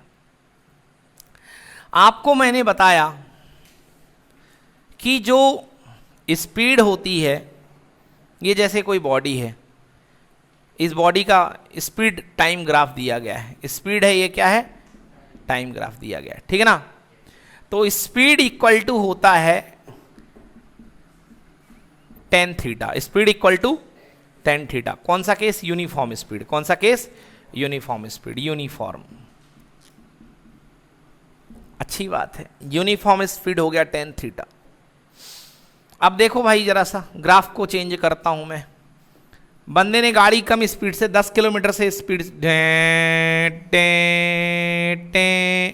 आपको मैंने बताया कि जो स्पीड होती है, ये जैसे कोई बॉडी है, इस बॉडी का स्पीड टाइम ग्राफ दिया गया है। स्पीड है, ये क्या है? टाइम ग्राफ दिया गया है, ठीक है ना। तो स्पीड इक्वल टू होता है tan theta. Speed equal to tan theta. कौन सा केस? Uniform speed. कौन सा केस? Uniform speed. यूनिफॉर्म, अच्छी बात है, यूनिफॉर्म स्पीड हो गया tan थीटा। अब देखो भाई, जरा सा ग्राफ को चेंज करता हूं मैं। बंदे ने गाड़ी कम स्पीड से 10 किलोमीटर से स्पीड,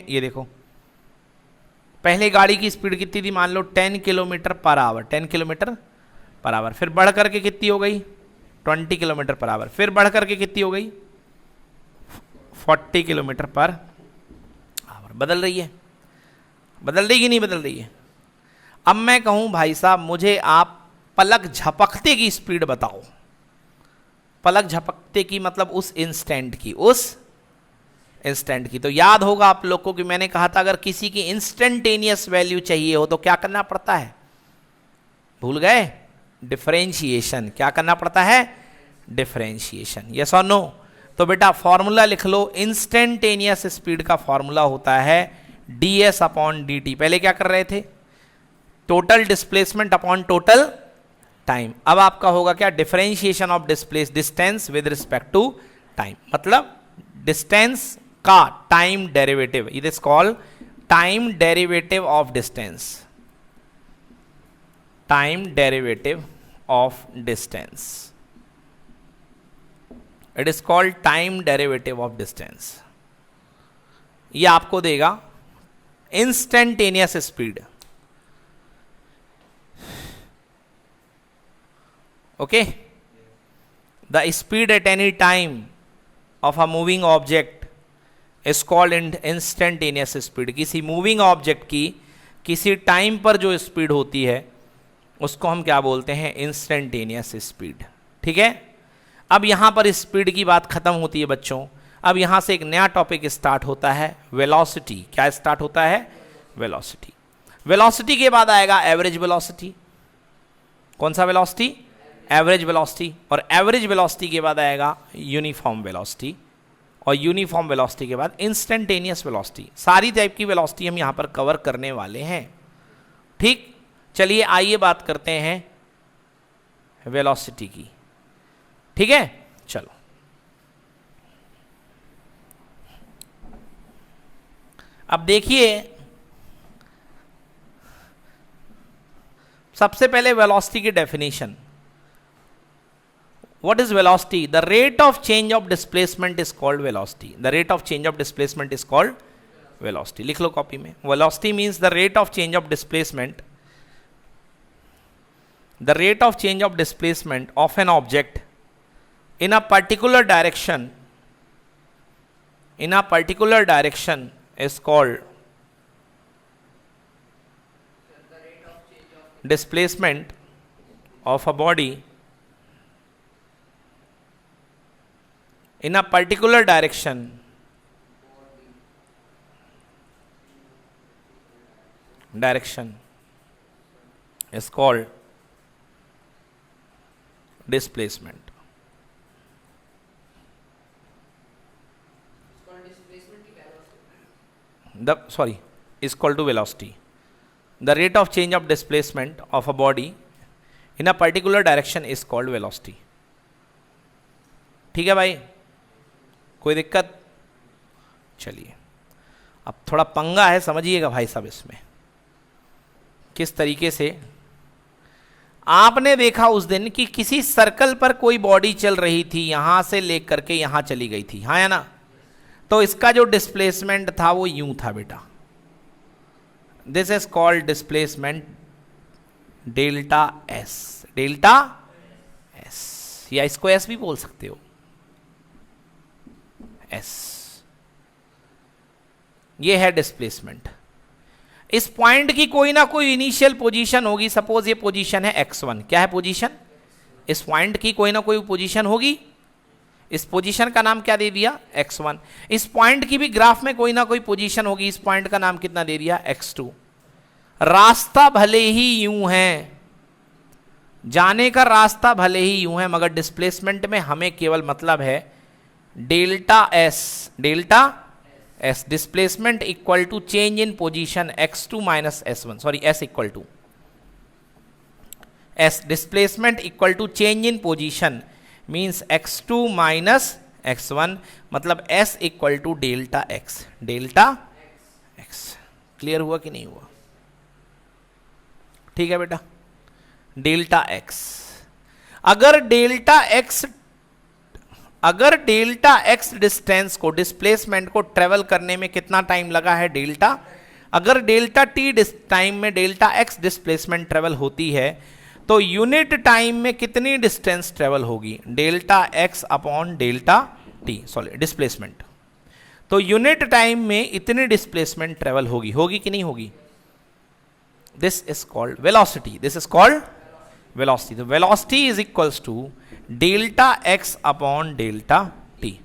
ये देखो, पहले गाड़ी की स्पीड कितनी थी? मान लो 10 kilometre per our, 10 kilometre per our. फिर बढ़ करके कितनी हो गई? 20 किलोमीटर पर आवर, फिर बढ़ करके कितनी हो गई 40 किलोमीटर पर आवर। बदल रही है, बदल रही कि नहीं बदल रही है? अब मैं कहूं भाई साहब मुझे आप पलक झपकते की स्पीड बताओ, पलक झपकते की मतलब उस इंस्टेंट की, उस इंस्टेंट की। तो याद होगा आप लोग को कि मैंने कहा था अगर किसी की इंस्टेंटेनियस वैल्यू चाहिए हो तो क्या करना पड़ता है, भूल गए? डिफरेंशिएशन। क्या करना पड़ता है? डिफरेंशिएशन। यस और नो? तो बेटा फॉर्मूला लिख लो, इंस्टेंटेनियस स्पीड का फॉर्मूला होता है ds अपॉन dt। पहले क्या कर रहे थे? Total displacement upon total time. अब आपका होगा क्या? Differentiation of distance with respect to time, मतलब डिस्टेंस का time derivative, it is called time derivative of distance, time derivative of distance, it is called time derivative of distance. ये आपको देगा instantaneous speed. Okay, the speed at any time of a moving object is called instantaneous speed. किसी moving object की किसी time पर जो speed होती है उसको हम क्या बोलते हैं? Instantaneous speed. ठीक है, अब यहां पर स्पीड की बात खत्म होती है बच्चों। अब यहां से एक नया टॉपिक स्टार्ट होता है, वेलोसिटी। क्या स्टार्ट होता है? वेलोसिटी। वेलोसिटी के बाद आएगा एवरेज वेलोसिटी। कौन सा वेलोसिटी? Average velocity. और एवरेज वेलोसिटी के बाद आएगा यूनिफॉर्म वेलोसिटी, और यूनिफॉर्म वेलोसिटी के बाद इंस्टेंटेनियस वेलोसिटी। सारी टाइप की वेलोसिटी हम यहां पर कवर करने वाले हैं। ठीक, चलिए आइए बात करते हैं वेलोसिटी की। ठीक है, चलो अब देखिए, सबसे पहले वेलोसिटी की definition. What is velocity? The rate of change of displacement is called velocity. The rate of change of displacement is called velocity. लिख लो कॉपी में। Velocity means the rate of change of displacement. The rate of change of displacement of an object in a particular direction. In a particular direction is called displacement of a body in a particular direction is called displacement. Is called to velocity. The rate of change of displacement of a body in a particular direction is called velocity. ठीक है भाई, कोई दिक्कत? चलिए, अब थोड़ा पंगा है, समझिएगा भाई साहब। इसमें किस तरीके से आपने देखा उस दिन कि किसी सर्कल पर कोई बॉडी चल रही थी, यहां से लेकर के यहां चली गई थी, हाँ या ना? तो इसका जो डिस्प्लेसमेंट था वो यूं था बेटा। This is called displacement delta S. Delta S, या इसको एस भी बोल सकते हो, एस। ये है डिस्प्लेसमेंट। इस पॉइंट की कोई ना कोई इनिशियल पोजीशन होगी। सपोज ये पोजीशन है x1। क्या है पोजीशन? इस पॉइंट की कोई ना कोई पोजीशन होगी। इस पोजीशन का नाम क्या दे दिया? x1। इस पॉइंट की भी ग्राफ में कोई ना कोई पोजीशन होगी। इस पॉइंट का नाम कितना दे दिया? x2। रास्ता भले ही यूं है, जाने का रास्ता भले ही यूं है, मगर डिस्प्लेसमेंट में हमें केवल मतलब है delta S. Delta S displacement equal to change in position x2 minus s1। Sorry, s equal to S. Displacement equal to change in position means x2 minus x1, मतलब s equal to delta x। Delta x clear हुआ कि नहीं हुआ? ठीक है बेटा, delta x। अगर delta x distance को, डिस्प्लेसमेंट को ट्रेवल करने में कितना टाइम लगा है? डेल्टा। अगर डेल्टा t टाइम में डेल्टा x डिस्प्लेसमेंट ट्रेवल होती है तो यूनिट टाइम में कितनी डिस्टेंस ट्रेवल होगी, delta x upon delta t, sorry displacement. तो यूनिट टाइम में इतनी डिस्प्लेसमेंट ट्रेवल होगी, होगी कि नहीं होगी? This is called velocity, this is called velocity. तो velocity is equals to delta x upon delta t,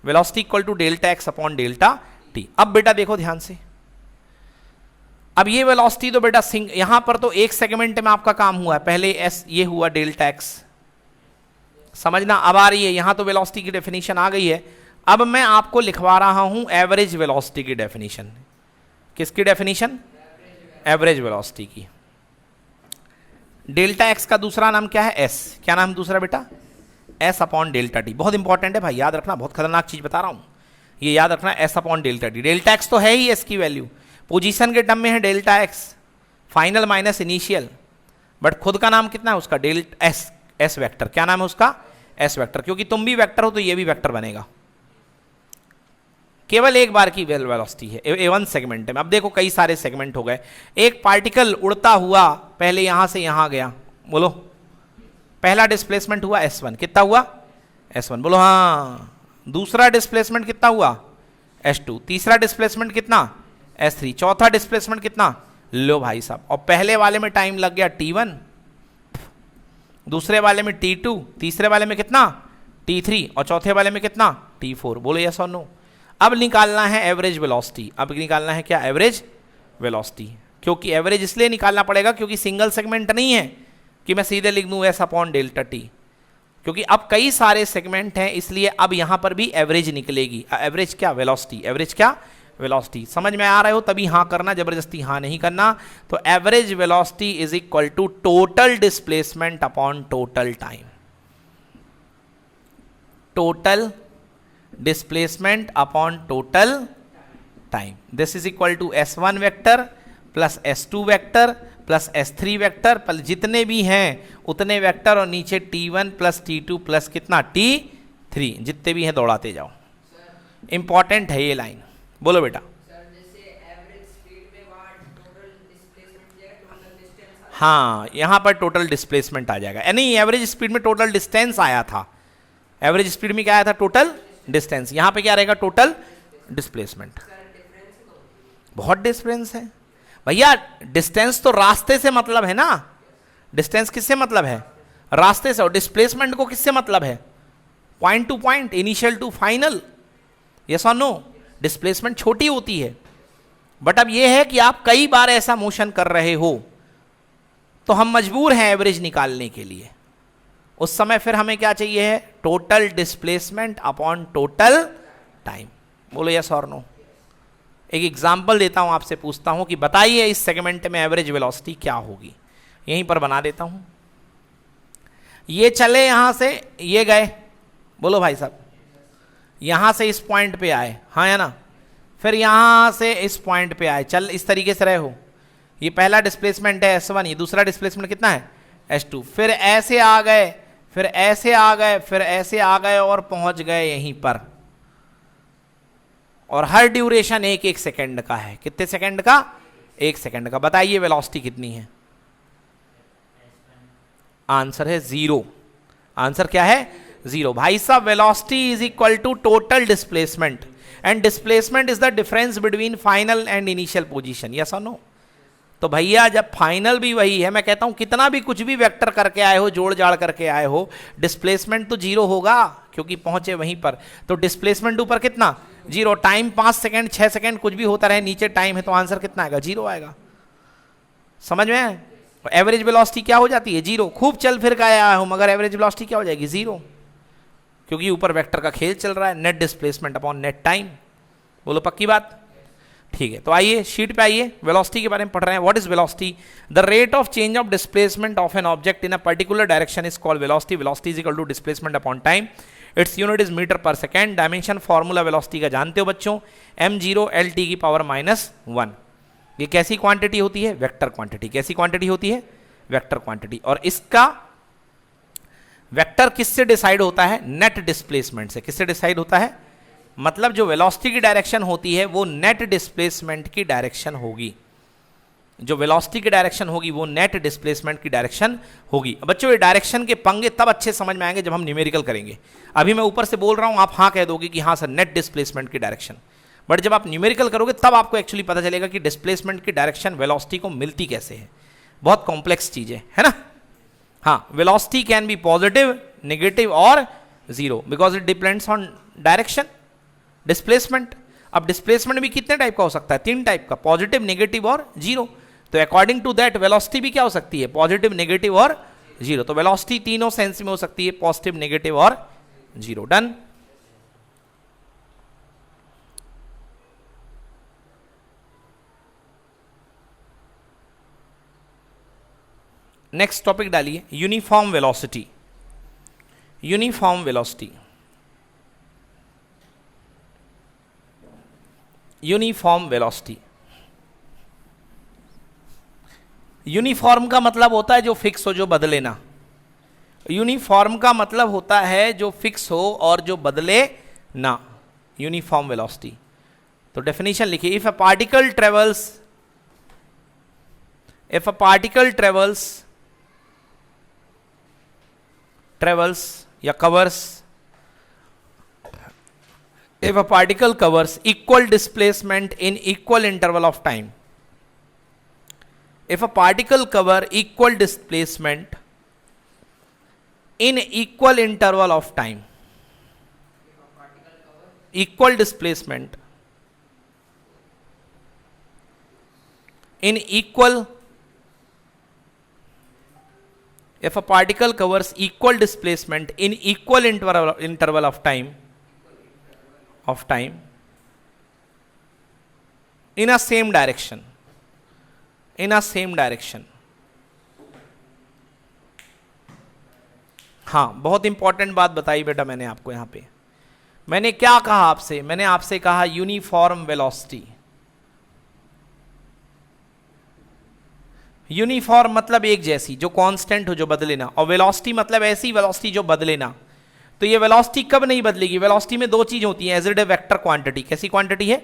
velocity equal to delta x upon delta t. अब बेटा देखो ध्यान से, अब ये वेलोसिटी तो बेटा यहां पर तो एक सेगमेंट में आपका काम हुआ है, पहले एस ये हुआ डेल्टा एक्स, समझना। अब आ रही है यहां तो वेलोसिटी की डेफिनेशन आ गई है। अब मैं आपको लिखवा रहा हूं एवरेज वेलोसिटी की डेफिनेशन। किसकी डेफिनेशन? एवरेज वेलोसिटी की। डेल्टा एक्स का दूसरा नाम क्या है? एस। क्या नाम दूसरा बेटा? S upon delta T. बहुत इंपॉर्टेंट है भाई, याद रखना, बहुत खतरनाक चीज बता रहा हूं, ये याद रखना, S upon delta T. Delta x तो है ही एस की वैल्यू, पोजीशन के टर्म में है delta x, final minus initial, but खुद का नाम कितना है उसका? Delta S, S vector. क्या नाम है उसका? एस वेक्टर, क्योंकि तुम भी वेक्टर हो तो ये भी वेक्टर बनेगा। केवल एक बार की वेलोसिटी है A1 सेगमेंट में। अब देखो कई सारे सेगमेंट हो गए, एक पार्टिकल उड़ता हुआ पहले यहां से यहां गया, बोलो पहला डिस्प्लेसमेंट हुआ S1, कितना हुआ? S1, बोलो हाँ। दूसरा डिस्प्लेसमेंट कितना हुआ? S2। तीसरा डिस्प्लेसमेंट कितना? S3। चौथा डिस्प्लेसमेंट कितना? लो भाई साहब, और पहले वाले में टाइम लग गया T1, दूसरे वाले में T2, तीसरे वाले में कितना? T3, और चौथे वाले में कितना? T4। बोलो यस और नो। अब निकालना है एवरेज वेलोसिटी। अब निकालना है क्या? Average velocity. क्योंकि एवरेज इसलिए निकालना पड़ेगा क्योंकि सिंगल सेगमेंट नहीं है कि मैं सीधे लिख दूं एस अपॉन डेल्टा टी, क्योंकि अब कई सारे सेगमेंट हैं, इसलिए अब यहां पर भी एवरेज निकलेगी। एवरेज क्या? वेलोसिटी। एवरेज क्या? वेलोसिटी। समझ में आ रहे हो? तभी हाँ करना, जबरदस्ती हाँ नहीं करना। तो average velocity is equal to total displacement upon total time. Total displacement upon total time, this is equal to S1 vector plus S2 vector plus S3 vector plus जितने भी हैं उतने वेक्टर, और नीचे T1 प्लस T2 प्लस कितना? T3, जितने भी हैं दौड़ाते जाओ। इंपॉर्टेंट है ये लाइन, बोलो बेटा। हाँ, यहां पर टोटल डिस्प्लेसमेंट आ जाएगा, यानी एवरेज स्पीड में टोटल डिस्टेंस आया था। एवरेज स्पीड में क्या आया था? Total distance. यहां पे क्या रहेगा? Total displacement. बहुत डिस्टेंस है भैया, डिस्टेंस तो रास्ते से मतलब है ना। डिस्टेंस किससे मतलब है? रास्ते से। और डिस्प्लेसमेंट को किससे मतलब है? Point to point, initial to final. Yes और नो? डिस्प्लेसमेंट छोटी होती है, बट अब यह है कि आप कई बार ऐसा मोशन कर रहे हो तो हम मजबूर हैं एवरेज निकालने के लिए। उस समय फिर हमें क्या चाहिए है? Total displacement upon total time. बोलो यस और नो। एक एग्जांपल देता हूं, आपसे पूछता हूं कि बताइए इस सेगमेंट में एवरेज वेलोसिटी क्या होगी। यहीं पर बना देता हूं। ये चले यहां से, ये गए, बोलो भाई साहब, यहां से इस पॉइंट पे आए, हाँ या ना? फिर यहां से इस पॉइंट पे आए, चल इस तरीके से रहे हो। ये पहला डिस्प्लेसमेंट है S1, ये दूसरा डिस्प्लेसमेंट कितना है? S2। फिर ऐसे आ गए, फिर ऐसे आ गए, फिर ऐसे आ गए और पहुंच गए यहीं पर। और हर ड्यूरेशन 1-1 सेकंड का है। कितने सेकंड का? 1 सेकंड का। बताइए वेलोसिटी कितनी है? आंसर है 0। आंसर क्या है? 0। भाई साहब, velocity is equal to total displacement, and displacement is the difference between final and initial position. Yes और नो? तो भैया जब फाइनल भी वही है, मैं कहता हूं कितना भी कुछ भी वेक्टर करके आए हो, जोड़ जाड़ करके आए हो, डिस्प्लेसमेंट तो 0 होगा क्योंकि पहुंचे वहीं पर। तो डिस्प्लेसमेंट ऊपर कितना? 0। टाइम 5 सेकंड 6 सेकंड कुछ भी होता रहे, नीचे टाइम है, तो आंसर कितना आएगा? 0 आएगा। समझ में? एवरेज वेलोसिटी क्या हो जाती है? 0। खूब चल फिर के आया हूं मगर एवरेज वेलोसिटी क्या हो जाएगी? 0, क्योंकि ऊपर वेक्टर का खेल चल रहा है। Net displacement upon net time. बोलो पक्की बात? ठीक है, तो आइए शीट पे आइए, वेलोसिटी के बारे में पढ़ रहे हैं। What is velocity? The rate of change of displacement of an object in a particular direction is called velocity. Velocity is equal to displacement upon time. It's unit is metre per second. Dimension formula velocity का जानते हो बच्चों, m0 L t की power -1। ये कैसी quantity होती है? Vector quantity. कैसी क्वांटिटी होती है? Vector quantity. और इसका वेक्टर किससे डिसाइड होता है? नेट डिस्प्लेसमेंट से। किससे डिसाइड होता है? मतलब जो वेलोसिटी की डायरेक्शन होती है वो नेट डिस्प्लेसमेंट की डायरेक्शन होगी। जो वेलोसिटी की डायरेक्शन होगी वो नेट डिस्प्लेसमेंट की डायरेक्शन होगी। बच्चों ये डायरेक्शन के पंगे तब अच्छे समझ में आएंगे जब हम न्यूमेरिकल करेंगे। अभी मैं ऊपर से बोल रहा हूं, आप हाँ कह दोगे कि हाँ सर नेट डिस्प्लेसमेंट की डायरेक्शन, बट जब आप न्यूमेरिकल करोगे तब आपको एक्चुअली पता चलेगा कि डिस्प्लेसमेंट की डायरेक्शन वेलोसिटी को मिलती कैसे है। बहुत कॉम्प्लेक्स चीज है ना। हाँ, velocity can be positive, negative और zero because it depends on direction displacement. अब डिस्प्लेसमेंट भी कितने टाइप का हो सकता है? 3 टाइप का, पॉजिटिव, नेगेटिव और जीरो। तो अकॉर्डिंग टू दैट वेलोसिटी भी क्या हो सकती है? पॉजिटिव, नेगेटिव और जीरो। तो वेलोसिटी तीनों सेंस में हो सकती है, पॉजिटिव, नेगेटिव और जीरो। डन। नेक्स्ट टॉपिक डालिए, uniform velocity. Uniform velocity, uniform velocity. Uniform का मतलब होता है जो फिक्स हो, जो बदले ना। यूनिफॉर्म का मतलब होता है जो फिक्स हो और जो बदले ना, यूनिफॉर्म वेलोसिटी। तो डेफिनेशन लिखिए, इफ अ पार्टिकल ट्रेवल्स या covers, if a particle covers equal displacement in equal interval of time, if a particle cover equal displacement in equal interval of time, equal displacement in equal, if a particle covers equal displacement in equal interval of time in a same direction, हाँ बहुत important बात बताई बेटा मैंने आपको। यहां पे मैंने क्या कहा आपसे? मैंने आपसे कहा यूनिफॉर्म वेलोसिटी। यूनिफॉर्म मतलब एक जैसी, जो कांस्टेंट हो, जो बदले ना, और वेलोसिटी मतलब ऐसी वेलोसिटी जो बदले ना। तो ये वेलोसिटी कब नहीं बदलेगी? वेलोसिटी में 2 चीज होती हैं as it a vector quantity. कैसी क्वांटिटी है?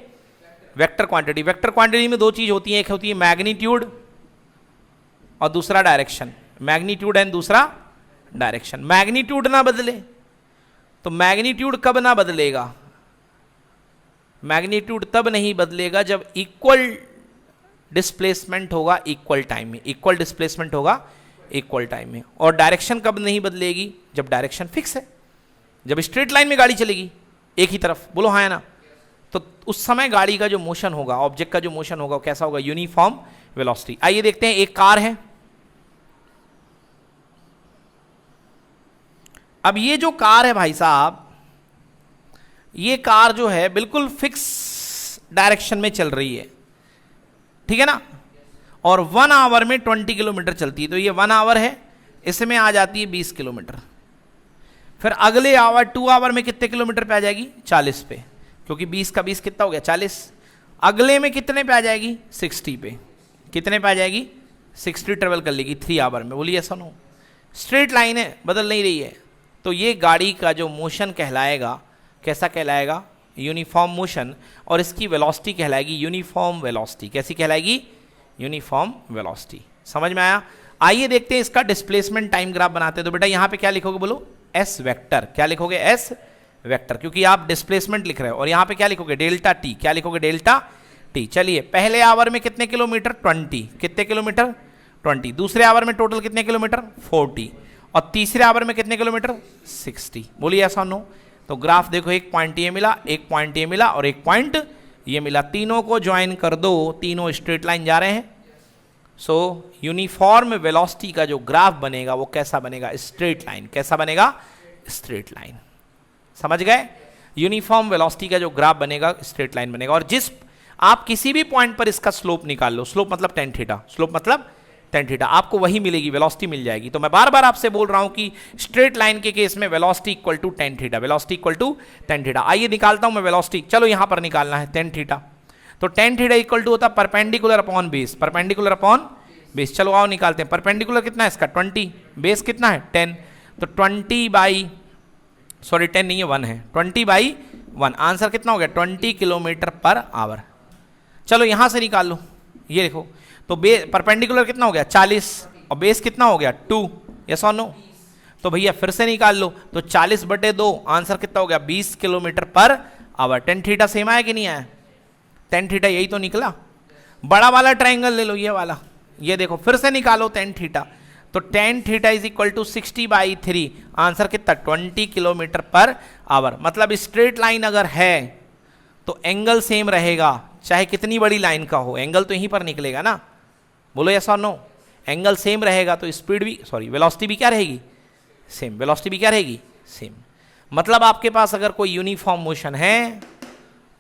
Vector quantity. वेक्टर क्वांटिटी में 2 चीज होती हैं, एक होती है मैग्नीट्यूड और दूसरा डायरेक्शन। मैग्नीट्यूड एंड दूसरा डायरेक्शन। मैग्नीट्यूड ना बदले तो मैग्नीट्यूड कब ना बदलेगा? मैग्नीट्यूड तब नहीं बदलेगा जब इक्वल डिस्प्लेसमेंट होगा इक्वल टाइम में। इक्वल डिस्प्लेसमेंट होगा इक्वल टाइम में। और डायरेक्शन कब नहीं बदलेगी? जब डायरेक्शन फिक्स है, जब स्ट्रेट लाइन में गाड़ी चलेगी एक ही तरफ, बोलो हाँ है ना, तो उस समय गाड़ी का जो मोशन होगा, ऑब्जेक्ट का जो मोशन होगा, वो कैसा होगा? Uniform velocity. आइए देखते हैं, एक कार है। अब ये जो कार है भाई साहब, ये कार जो है बिल्कुल फिक्स डायरेक्शन में चल रही है, ठीक है ना, और 1 आवर में 20 किलोमीटर चलती है। तो ये 1 आवर है, इसमें आ जाती है 20 किलोमीटर। फिर अगले आवर 2 आवर में कितने किलोमीटर पे आ जाएगी? 40 पे, क्योंकि 20 का 20 कितना हो गया? 40। अगले में कितने पे आ जाएगी? 60 पे। कितने पे आ जाएगी? 60 ट्रेवल कर लेगी 3 आवर में। बोलिए ऐसा नो, स्ट्रेट लाइन है, बदल नहीं रही है। तो ये गाड़ी का जो मोशन कहलाएगा, कैसा कहलाएगा? Uniform motion. और इसकी वेलोसिटी कहलाएगी यूनिफॉर्म वेलोसिटी। कैसी कहलाएगी? Uniform velocity. समझ में आया? आइए देखते हैं इसका डिस्प्लेसमेंट टाइम ग्राफ बनाते हैं। तो बेटा यहां पे क्या लिखोगे? बोलो एस वेक्टर। क्या लिखोगे? एस वेक्टर, क्योंकि आप डिस्प्लेसमेंट लिख रहे हो। और यहां पे क्या लिखोगे? Delta T. क्या लिखोगे? Delta T. चलिए, पहले आवर में कितने किलोमीटर? 20। कितने किलोमीटर? 20। दूसरे आवर में टोटल कितने किलोमीटर? 40। और तीसरे आवर में कितने किलोमीटर? 60। बोलिए ऐसा नो। तो ग्राफ देखो, एक पॉइंट ये मिला, एक पॉइंट ये मिला और एक पॉइंट ये मिला। तीनों को ज्वाइन कर दो, तीनों स्ट्रेट लाइन जा रहे हैं। सो यूनिफॉर्म वेलोसिटी का जो ग्राफ बनेगा वो कैसा बनेगा? Straight line. कैसा बनेगा? Straight line. समझ गए? यूनिफॉर्म वेलोसिटी का जो ग्राफ बनेगा स्ट्रेट लाइन बनेगा। और जिस आप किसी भी पॉइंट पर इसका स्लोप निकाल लो, स्लोप मतलब tan थीटा, स्लोप मतलब tan थीटा, आपको वही मिलेगी, वेलोसिटी मिल जाएगी। तो मैं बार बार आपसे बोल रहा हूं कि स्ट्रेट लाइन के केस में velocity equal to tan theta, velocity equal to tan theta. आइए निकालता हूं मैं वेलोसिटी। चलो यहां पर निकालना है tan थीटा। तो tan थीटा इक्वल टू होता है perpendicular upon base. Perpendicular upon base. चलो आओ निकालते हैं। परपेंडिकुलर कितना है इसका? 20। बेस कितना है? 10। तो 10 नहीं है, 1 है। 20/1। आंसर कितना हो गया? 20 किलोमीटर पर आवर। चलो यहां से निकाल लो, ये देखो। तो परपेंडिकुलर कितना हो गया 40 और बेस कितना हो गया 2, यस और नो? तो भैया फिर से निकाल लो, तो 40/2 आंसर कितना हो गया 20 kilometre per our. Tan theta same आया कि नहीं आया? टेन थीटा यही तो निकला। बड़ा वाला ट्राइंगल ले लो, ये वाला, ये देखो फिर से निकालो टेन थीटा, तो tan theta is equal to 60/3, answer कितना 20 किलोमीटर पर आवर। मतलब स्ट्रेट लाइन अगर है तो एंगल सेम रहेगा, चाहे कितनी बड़ी लाइन का हो, एंगल तो यहीं पर निकलेगा ना, बोलो यस और नो? एंगल सेम रहेगा तो स्पीड भी, सॉरी वेलोसिटी भी क्या रहेगी सेम, वेलोसिटी भी क्या रहेगी सेम। मतलब आपके पास अगर कोई यूनिफॉर्म मोशन है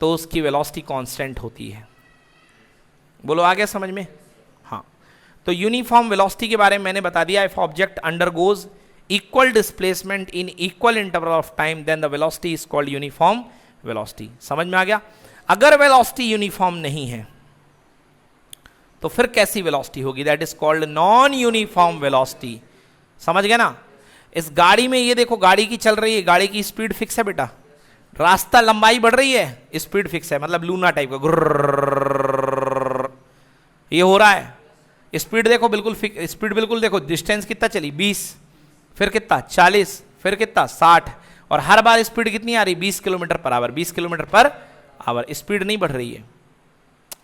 तो उसकी वेलोसिटी कांस्टेंट होती है। बोलो आ गया समझ में? हाँ, तो यूनिफॉर्म वेलोसिटी के बारे में मैंने बता दिया। If object undergoes equal displacement in equal interval of time then the velocity is called uniform velocity. समझ में आ गया? अगर वेलोसिटी यूनिफॉर्म नहीं है तो फिर कैसी वेलोसिटी होगी? That is called non uniform velocity. समझ गए ना? इस गाड़ी में ये देखो, गाड़ी की चल रही है, गाड़ी की स्पीड फिक्स है बेटा, रास्ता लंबाई बढ़ रही है, स्पीड फिक्स है, मतलब लूना टाइप का ये हो रहा है। स्पीड देखो बिल्कुल फिक्स, स्पीड बिल्कुल देखो, डिस्टेंस कितना चली 20, फिर कितना 40, फिर कितना 60, और हर बार स्पीड कितनी आ रही 20 kilometre per our, 20 kilometre per our, speed नहीं बढ़ रही है।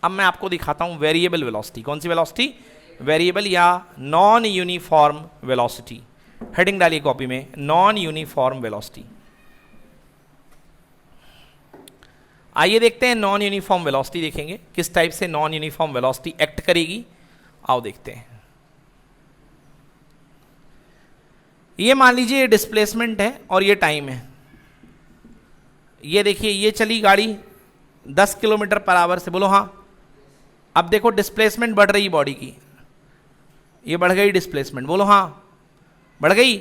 अब मैं आपको दिखाता हूं वेरिएबल वेलोसिटी। कौन सी वेलोसिटी? वेरिएबल या नॉन यूनिफॉर्म वेलोसिटी। हेडिंग डालिए कॉपी में, नॉन यूनिफॉर्म वेलोसिटी। आइए देखते हैं नॉन यूनिफॉर्म वेलोसिटी, देखेंगे किस टाइप से नॉन यूनिफॉर्म वेलोसिटी एक्ट करेगी। आओ देखते हैं। ये मान लीजिए ये डिस्प्लेसमेंट है और ये टाइम है। ये देखिए ये चली गाड़ी 10 किलोमीटर पर आवर से, बोलो हाँ। अब देखो डिस्प्लेसमेंट बढ़ रही बॉडी की, ये बढ़ गई डिस्प्लेसमेंट, बोलो हाँ बढ़ गई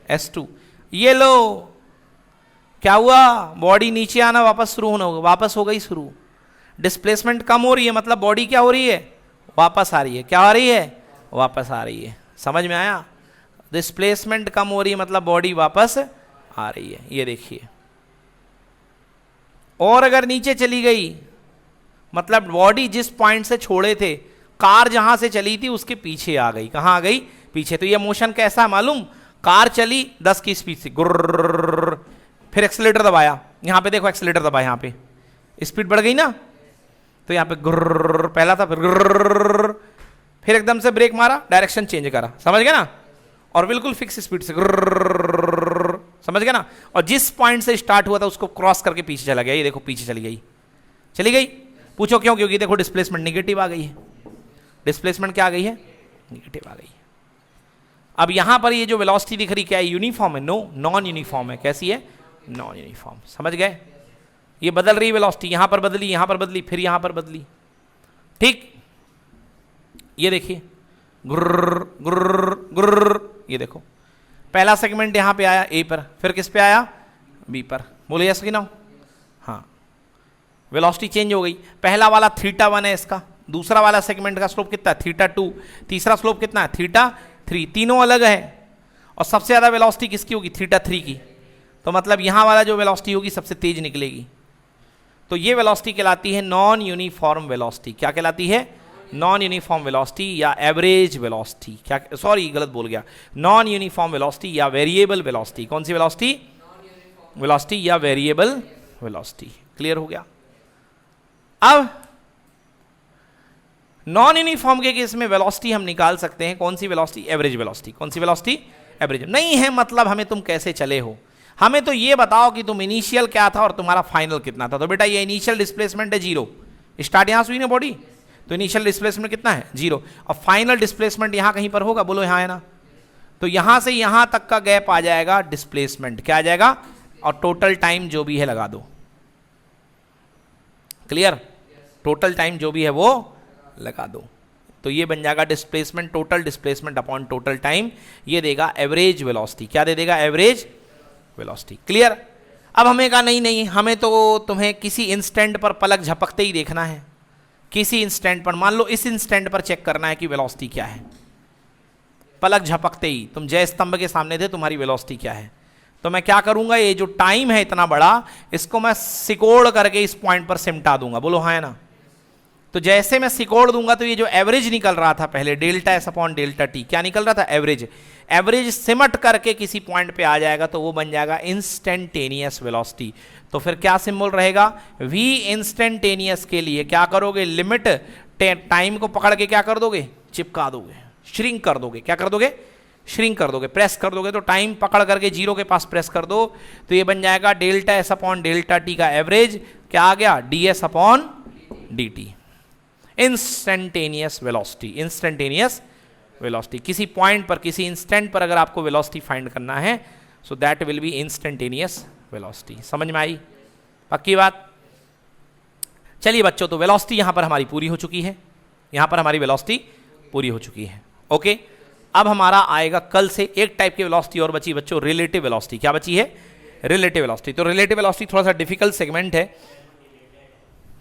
S2। ये लो क्या हुआ, बॉडी नीचे आना वापस शुरू होना होगा, वापस हो गई शुरू। डिस्प्लेसमेंट कम हो रही है, मतलब बॉडी क्या हो रही है वापस आ रही है। क्या आ रही है? वापस आ रही है। समझ में आया? डिस्प्लेसमेंट कम हो रही है मतलब बॉडी वापस आ रही है। ये देखिए, और अगर नीचे चली गई मतलब बॉडी जिस पॉइंट से छोड़े थे, कार जहां से चली थी उसके पीछे आ गई। कहां आ गई? पीछे। तो ये मोशन कैसा मालूम? कार चली 10 की स्पीड से, गुर्र, फिर एक्सीलेटर दबाया, यहां पे देखो एक्सीलेटर दबाया, यहां पे स्पीड बढ़ गई ना, तो यहां पे गुर्र पहला था, फिर गुर्र, फिर एकदम से ब्रेक मारा, डायरेक्शन चेंज करा। समझ गए ना? और बिल्कुल फिक्स स्पीड से गुर्र, समझ गए ना? और जिस पॉइंट से स्टार्ट हुआ था उसको क्रॉस करके पीछे चला गया। ये देखो पीछे चली गई, चली गई। पूछो क्यों? क्योंकि देखो डिस्प्लेसमेंट निगेटिव आ गई है। डिस्प्लेसमेंट क्या आ गई है? निगेटिव आ गई है। अब यहां पर ये जो वेलोसिटी दिख रही क्या है? यूनिफॉर्म है? नो, नॉन यूनिफॉर्म है। कैसी है? Non uniform. समझ गए? ये बदल रही वेलोसिटी, यहां पर बदली, यहां पर बदली, फिर यहां पर बदली। ठीक, ये देखिए गुर्र गुर्र गुर्र, ये देखो पहला सेगमेंट यहां पे आया ए पर, फिर किस पे आया? बी पर। बोले यस कि नो? हाँ, वेलोसिटी चेंज हो गई। पहला वाला θ1 है इसका, दूसरा वाला सेगमेंट का स्लोप कितना है? θ2, तीसरा स्लोप कितना है? θ3। तीनों अलग है, और सबसे ज्यादा वेलोसिटी किसकी होगी? θ3 की। तो मतलब यहां वाला जो वेलोसिटी होगी सबसे तेज निकलेगी। तो ये वेलोसिटी कहलाती है नॉन यूनिफॉर्म वेलोसिटी। क्या कहलाती है? नॉन यूनिफॉर्म वेलोसिटी या एवरेज वेलोसिटी। क्या, सॉरी गलत बोल गया, नॉन यूनिफॉर्म वेलोसिटी या वेरिएबल वेलोसिटी। कौन सी वेलोसिटी? वेलोसिटी या वेरिएबल वेलोसिटी। क्लियर हो गया? अब नॉन यूनिफॉर्म के केस में वेलोसिटी हम निकाल सकते हैं। कौन सी वेलोसिटी? Average velocity. कौन सी वेलोसिटी? एवरेज। नहीं है मतलब हमें तुम कैसे चले हो, हमें तो ये बताओ कि तुम इनिशियल क्या था और तुम्हारा फाइनल कितना था। तो बेटा ये इनिशियल डिस्प्लेसमेंट है 0, स्टार्ट यहां से हुई ना बॉडी, तो इनिशियल डिस्प्लेसमेंट कितना है? 0। और फाइनल डिस्प्लेसमेंट यहां कहीं पर होगा, बोलो यहां है ना, तो यहां से यहां तक का गैप आ जाएगा डिस्प्लेसमेंट। क्या आ जाएगा? और टोटल टाइम जो भी है लगा दो। क्लियर? टोटल टाइम जो भी है वो लगा दो, तो ये बन जाएगा displacement, total displacement upon total time. ये देगा एवरेज वेलोसिटी। क्या दे देगा? Average velocity. क्लियर? अब हमें कहा नहीं नहीं, हमें तो तुम्हें किसी इंस्टेंट पर पलक झपकते ही देखना है। किसी इंस्टेंट पर, मान लो इस इंस्टेंट पर चेक करना है कि वेलोसिटी क्या है। पलक झपकते ही तुम जय स्तंभ के सामने थे, तुम्हारी वेलोसिटी क्या है। तो मैं क्या करूंगा, ये जो टाइम है इतना बड़ा, इसको मैं सिकोड़ करके इस पॉइंट पर सिमटा दूंगा। बोलो हाँ है ना? तो जैसे मैं सिकोड़ दूंगा तो ये जो एवरेज निकल रहा था पहले delta S upon delta T, क्या निकल रहा था? एवरेज। एवरेज सिमट करके किसी पॉइंट पे आ जाएगा तो वो बन जाएगा इंस्टेंटेनियस वेलोसिटी। तो फिर क्या सिंबल रहेगा? v इंस्टेंटेनियस के लिए क्या करोगे? लिमिट टाइम को पकड़ के क्या कर दोगे? चिपका दोगे, श्रिंक कर दोगे। क्या कर दोगे? श्रिंक कर दोगे, प्रेस कर दोगे। तो टाइम पकड़ करके जीरो के पास प्रेस कर दो तो ये बन जाएगा delta S upon delta T का एवरेज क्या आ गया? D S upon D T. Instantaneous velocity, instantaneous velocity. किसी पॉइंट पर, किसी इंस्टेंट पर अगर आपको वेलोसिटी फाइंड करना है so that will be instantaneous velocity. समझ में आई? पक्की बात? चलिए बच्चों, तो वेलोसिटी यहां पर हमारी पूरी हो चुकी है, यहां पर हमारी वेलोसिटी पूरी हो चुकी है। ओके, अब हमारा आएगा कल से एक टाइप की वेलोसिटी और बची बच्चों, रिलेटिव वेलोसिटी। क्या बची है? Relative velocity. तो रिलेटिव वेलोसिटी थोड़ा सा डिफिकल्ट सेगमेंट है,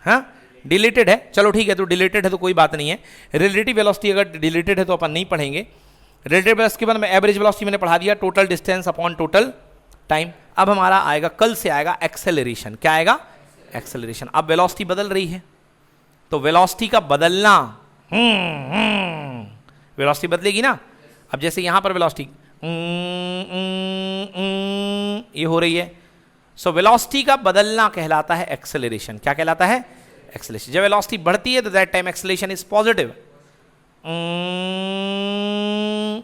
हाँ डिलेटेड है। चलो ठीक है, तो डिलेटेड है तो कोई बात नहीं है। रिलेटिव वेलोसिटी अगर डिलेटेड है तो अपन नहीं पढ़ेंगे। रिलेटिव वेलोसिटी के बाद में एवरेज वेलोसिटी मैंने पढ़ा दिया, total distance upon total time. अब हमारा आएगा कल से आएगा एक्सेलरेशन। क्या आएगा? एक्सेलरेशन। अब वेलोसिटी बदल रही है तो वेलोसिटी का बदलना, वेलोसिटी बदलेगी ना। अब जैसे यहां पर वेलोसिटी ये हो रही है, सो वेलोसिटी का बदलना कहलाता है एक्सेलरेशन। क्या कहलाता है? एक्सेलरेशन। जब वेलोसिटी बढ़ती है तो that time acceleration is positive,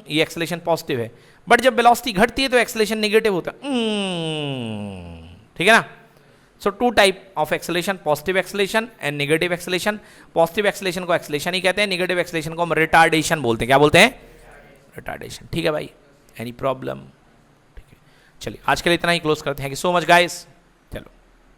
ये एक्सेलरेशन पॉजिटिव है। बट जब वेलोसिटी घटती है तो एक्सेलरेशन नेगेटिव होता है। ठीक है ना? So two type of acceleration, positive acceleration and negative acceleration. Positive acceleration को एक्सेलरेशन ही कहते हैं, नेगेटिव एक्सेलरेशन को हम रिटार्डेशन बोलते हैं। क्या बोलते हैं? रिटार्डेशन। ठीक है भाई, एनी प्रॉब्लम? ठीक है, चलिए आज के लिए इतना ही क्लोज करते हैं। Thank you so much guys.